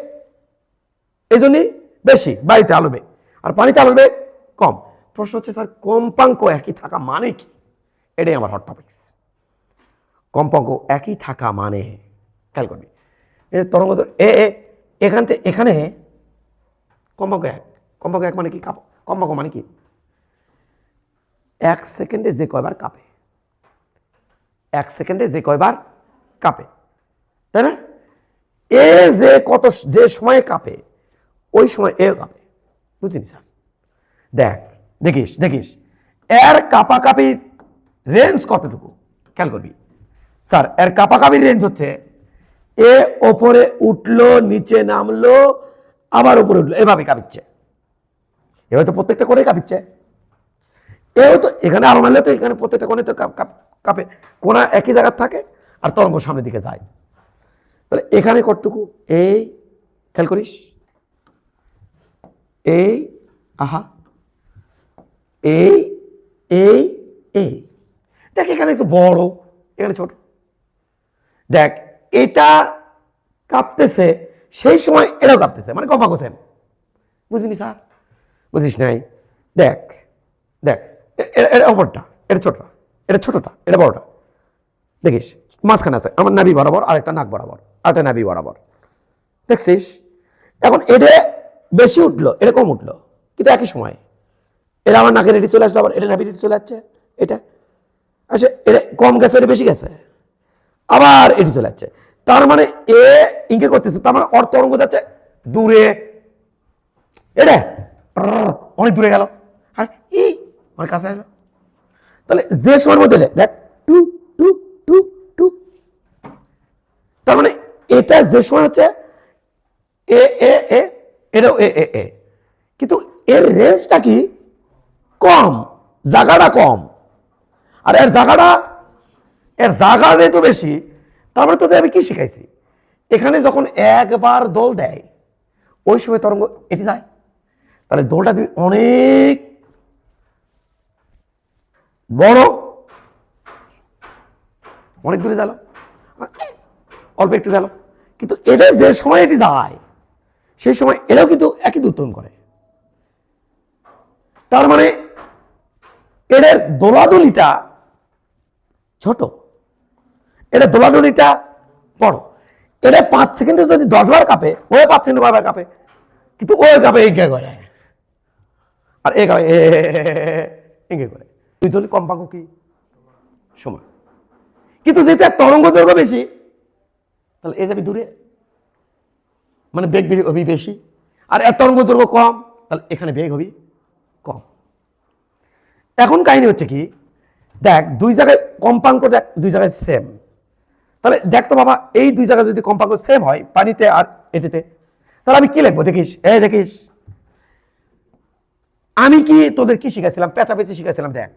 এই জন্যই বেশি, বায়ুতে আলো বেগ, আর পানিতে আলো বেগ কম। প্রশ্ন হচ্ছে স্যার কম্পাঙ্ক একই থাকা মানে কি? এটাই আমার হট টপিক্স। কম্পাঙ্ক একই থাকা মানে, খেয়াল করবি, তরঙ্গ এখান থেকে এখানে কম্পাঙ্ক এক। কম্পাঙ্ক এক মানে কি? কম্পাঙ্ক মানে কি? 1 সেকেন্ডে যে কয়বার কাঁপে, 1 সেকেন্ডে যে কয়বার কাঁপে, তাই না? এ যে কত, যে সময়ে কাঁপে ওই সময় এ কাঁপে। বুঝিনি স্যার? দেখিস এর কাঁপাকাঁপির রেঞ্জ কতটুকু, খেয়াল করবি। স্যার এর কাঁপাকাঁপির রেঞ্জ হচ্ছে এ ওপরে উঠলো, নিচে নামলো, আবার উপরে উঠলো, এভাবে কাঁপিচ্ছে। এ হয়তো প্রত্যেকটা করে কাঁপিচ্ছে। এও তো এখানে আলো মারলে তো এখানে প্রত্যেকটা কোণে তো কাঁপে, কোণা একই জায়গায় থাকে আর তরঙ্গ সামনের দিকে যায়। তাহলে এখানে কতটুকু, এই খেয়াল করিস, এই আহা, এই এই এই দেখ, এখানে একটু বড়, এখানে ছোট। দেখ এটা কাঁপতেছে, সেই সময় এটাও কাঁপতেছে, মানে কম্পাঙ্ক সেম। বুঝিনি স্যার? বুঝিস নাই? দেখ এটা অপরটা, এটা ছোটটা, এটা ছোটটা, এটা বড়টা। দেখিস মাঝখানে আছে আমার নাভি বরাবর, আরেকটা নাক বরাবর, আরেকটা নাভি বরাবর। দেখছিস? এখন এটা বেশি উঠলো, এটা কম উঠলো, কিন্তু একই সময় এটা আমার নাকের এটি চলে আসলো, আবার এটা নাভির এটি চলে যাচ্ছে, এটা আচ্ছা, এটা কম গেছে, এটা বেশি গেছে, আবার এটি চলে যাচ্ছে। তার মানে এ ইঙ্গিত করতেছে, তার মানে ওর তরঙ্গ যাচ্ছে দূরে, এটা অনেক দূরে গেল, আর এই অনেক কাছে আসলো। তাহলে যে সময়ের মধ্যে দেখ টু টু টু টু, তার মানে এটা যে সময় হচ্ছে এ এ এ, এটাও এ এ এ, কিন্তু এর রেঞ্জটা কি? কম, জায়গাটা কম। আর এর জায়গা যেহেতু বেশি, তারপরে তোদের আমি কি শিখাইছি, এখানে যখন একবার দোল দেয় ওই সময় তরঙ্গ এটি যায়, তাহলে দোলটা দিবি অনেক বড়, অনেক দূরে গেল, অল্প একটু গেল, কিন্তু এটা যে সময় এটি যায় সেই সময় এটাও কিন্তু একই দূরত্ব করে। তার মানে এটার দোলাদুলিটা ছোট, এটা দোলাদুলিটা বড়। এটা 5 সেকেন্ডে যদি 10 বার কাঁপে, ও 5 সেকেন্ডে কয়বার কাঁপে, কিন্তু ও কাঁপে এগিয়ে করে, আর এ কাঁপে এগিয়ে করে। দুইজন কম্পাঙ্ক কি সমান, কিন্তু যেহেতু এক তরঙ্গ দৈর্ঘ্য বেশি তাহলে এ যাবি দূরে, মানে বেগ হবি বেশি, আর এর তরঙ্গ দৈর্ঘ্য কম তাহলে এখানে বেগ হবি কম। এখন কাহিনী হচ্ছে কি, দেখ দুই জায়গায় কম্পাঙ্ক, দেখ দুই জায়গায় সেম, তাহলে দেখ তো বাবা এই দুই জায়গায় যদি কম্পাঙ্ক সেম হয় পানিতে আর এটিতে, তাহলে আমি কি লিখবো দেখিস, দেখিস আমি কি তোদের কি শিখেছিলাম, পেঁচাপেচি শিখেছিলাম। দেখ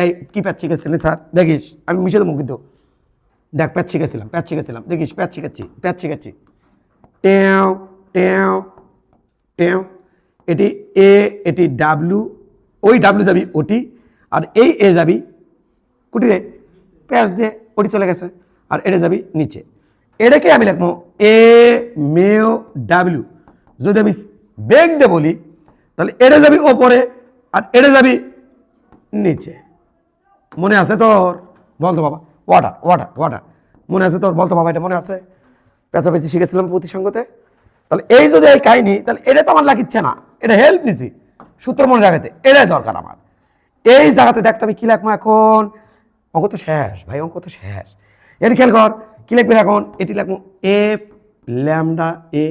এই কি প্যাচ শিখেছিলেন স্যার, দেখিস আমি মিশে দেবো কিন্তু, দেখ প্যাচ শিখেছিলাম দেখিস, প্যাচ শিখাচ্ছি টেও টেও টেও, এটি এ, এটি ডাব্লু, ওই ডাব্লু যাবি ওটি, আর এই এ যাবি কুটি রে প্যাচ দিয়ে ওটি চলে গেছে, আর এটা যাবি নিচে। এটাকে আমি লিখবো এ মেও ডাব্লু। যদি আমি বেগ দিয়ে বলি তাহলে এটা যাবি ওপরে আর এটা যাবি নিচে। মনে আছে তোর? বলতো বাবা। ওয়াটার ওয়াটার ওয়াটার মনে আছে তোর? বলতো বাবা, এটা মনে আছে? পেঁচাপেচি শিখেছিলাম প্রতিসঙ্গতে। তাহলে এই যদি এই কাহিনী, তাহলে এটা তো আমার লাগিচ্ছে না, এটা হেল্প নিছি সূত্র মনে রাখাতে, এটাই দরকার আমার। এই জায়গাতে দেখতে আমি কি লিখবো এখন, অঙ্ক তো শেষ ভাই, অঙ্ক তো শেষ। এর খেয়াল কর কি লিখবি এখন, এটি লিখবো এফ ল্যামডা এ,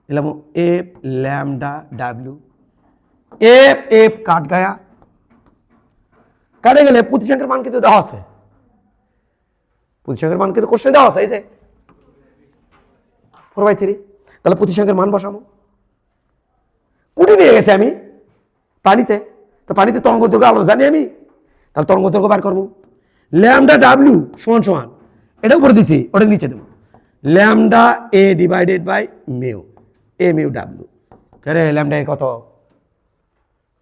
লিখবো F lambda W, F F cut গায়া, কাটে গেলে প্রতিসংখ্যার মান কিন্তু দেওয়া আছে, প্রতিসংখ্যার মান কিন্তু কোশ্চেন দেওয়া আছে, এই যে 4/3। তাহলে প্রতিসংখ্যার মান বসাবো, কুড়ি নিয়ে গেছে আমি পানিতে, তো পানিতে তরঙ্গ দৈর্ঘ্য আলো জানি আমি, তাহলে তরঙ্গ দৈর্ঘ্য বার করবো ল্যামডা ডাব্লিউ সমান সমান, এটা উপরে দিচ্ছি ওটা নিচে দেবো lambda A divided by mu, A mu W. রে ল্যামডা এ কত,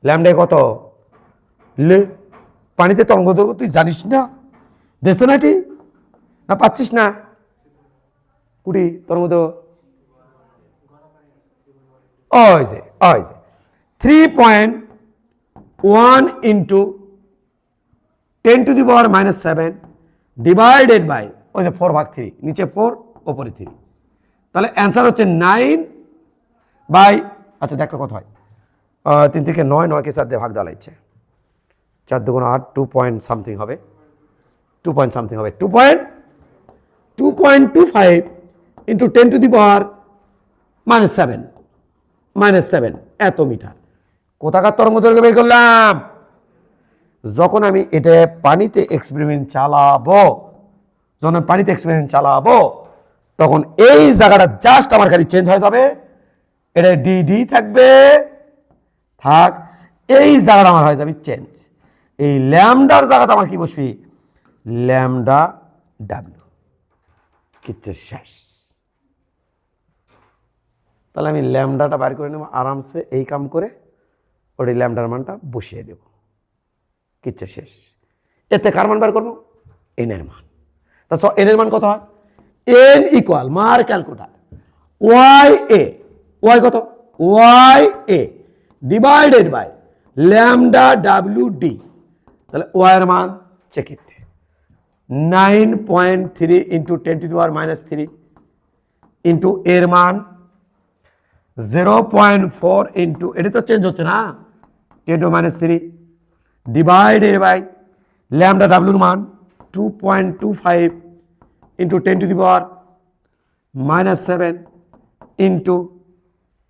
ল্যামডা এ কত, লে পানিতে তরঙ্গ দৈর্ঘ্য তুই জানিস না, দেখছো না এটি, না পাচ্ছিস না? কুড়ি তরঙ্গ দৈর্ঘ্য ওই যে 3.1 ইন্টু 10⁻⁻7 ডিভাইডেড বাই ওই যে 4/3, নিচে 4 ওপরে 3, তাহলে অ্যান্সার হচ্ছে 9 বাই, আচ্ছা দেখো কত হয়, 3 থেকে 9, 9 কে 4 দিয়ে ভাগ দেওয়া লাগছে, 4 2 8, 2 পয়েন্ট সামথিং হবে, 2 পয়েন্ট সামথিং হবে, 2.25 ইন্টু 10⁻⁻7 এত মিটার। কোথাকার তরঙ্গ দৈর্ঘ্য বের করলাম? যখন আমি এটা পানিতে এক্সপেরিমেন্ট চালাবো, তখন এই জায়গাটা জাস্ট আমার খালি চেঞ্জ হয়ে যাবে, এটা ডি থাকবে, থাক, এই জায়গাটা আমার হয়ে যাবে চেঞ্জ, এই ল্যামডার জায়গাটা আমার কি বসবি, ল্যামডা ডাব্লিউ, কিচ্ছু শেষ। তাহলে আমি ল্যামডাটা বাইর করে নেব আরামসে, এই কাম করে ওই ল্যামডার মানটা বসিয়ে দেব, কিচ্ছু শেষ। এতে কার মান বার করবো, এন এর মান। তা এন এর মান কত হয়, এন ইকুয়াল মার ক্যালকুলেটার ওয়াই এ, ওয়াই কত, Y A divided by lambda W D, তাহলে ওয়াই এর মান চেক ইট, 9.3 ইন্টু 10⁻³ ইন্টু এর মান 0.4 ইন্টু, এটা তো চেঞ্জ হচ্ছে না, 10⁻³ ডিভাইডেড বাই ল্যামডা ডাব্লিউর মান 2.25 ইন্টু 10⁻⁻7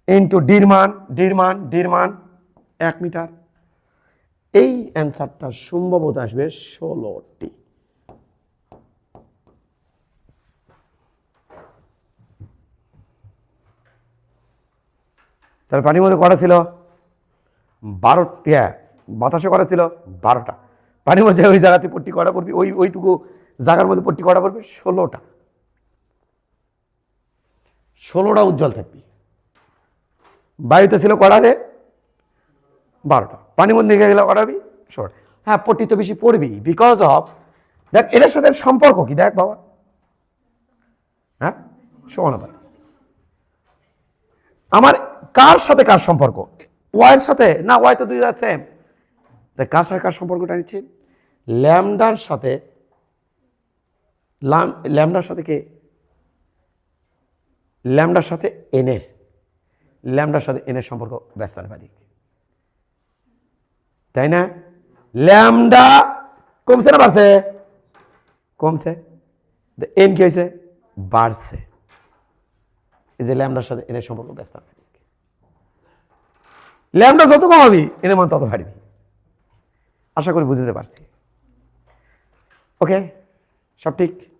ইন্টু ডির মান 1 মিটার। এই অ্যান্সারটা সম্ভবত আসবে 16টি। তাহলে পানির মধ্যে কটা ছিল, 12, বাতাসে কটা ছিল 12টা, পানির মধ্যে ওই জায়গাতে পট্টি কটা পড়বি, ওইটুকু জায়গার মধ্যে পট্টি কটা পড়বে 16টা, 16টা উজ্জ্বল থাকবি। বায়ুতে ছিল কটা রে 12টা, পানির মধ্যে নিয়ে গেলে কটাবি 16টা। হ্যাঁ পট্টি তো বেশি পড়বি, বিকজ অফ দেখ এটার সাথে সম্পর্ক কি, দেখ বাবা, হ্যাঁ সমানুপাত, আমার কার সাথে কার সম্পর্ক, ওয়াইয়ের সাথে না, ওয়াই তো দুই সেম, কার সাথে কার সম্পর্কটা নিচ্ছে, ল্যামডার সাথে, ল্যামডার সাথে কে, ল্যামডার সাথে এনের, ল্যামডার সাথে এনের সম্পর্ক ব্যাসানুপাতিক, তাই না? ল্যামডা কমছে না বাড়ছে? কমছে। এন কি হয়েছে? বাড়ছে। এই যে ল্যামডার সাথে এনের সম্পর্ক ব্যস্ত। ল্যামডা যত কমাবি এনের মান তত বাড়বি। আশা করি বুঝতে পারছি। ওকে, সব ঠিক।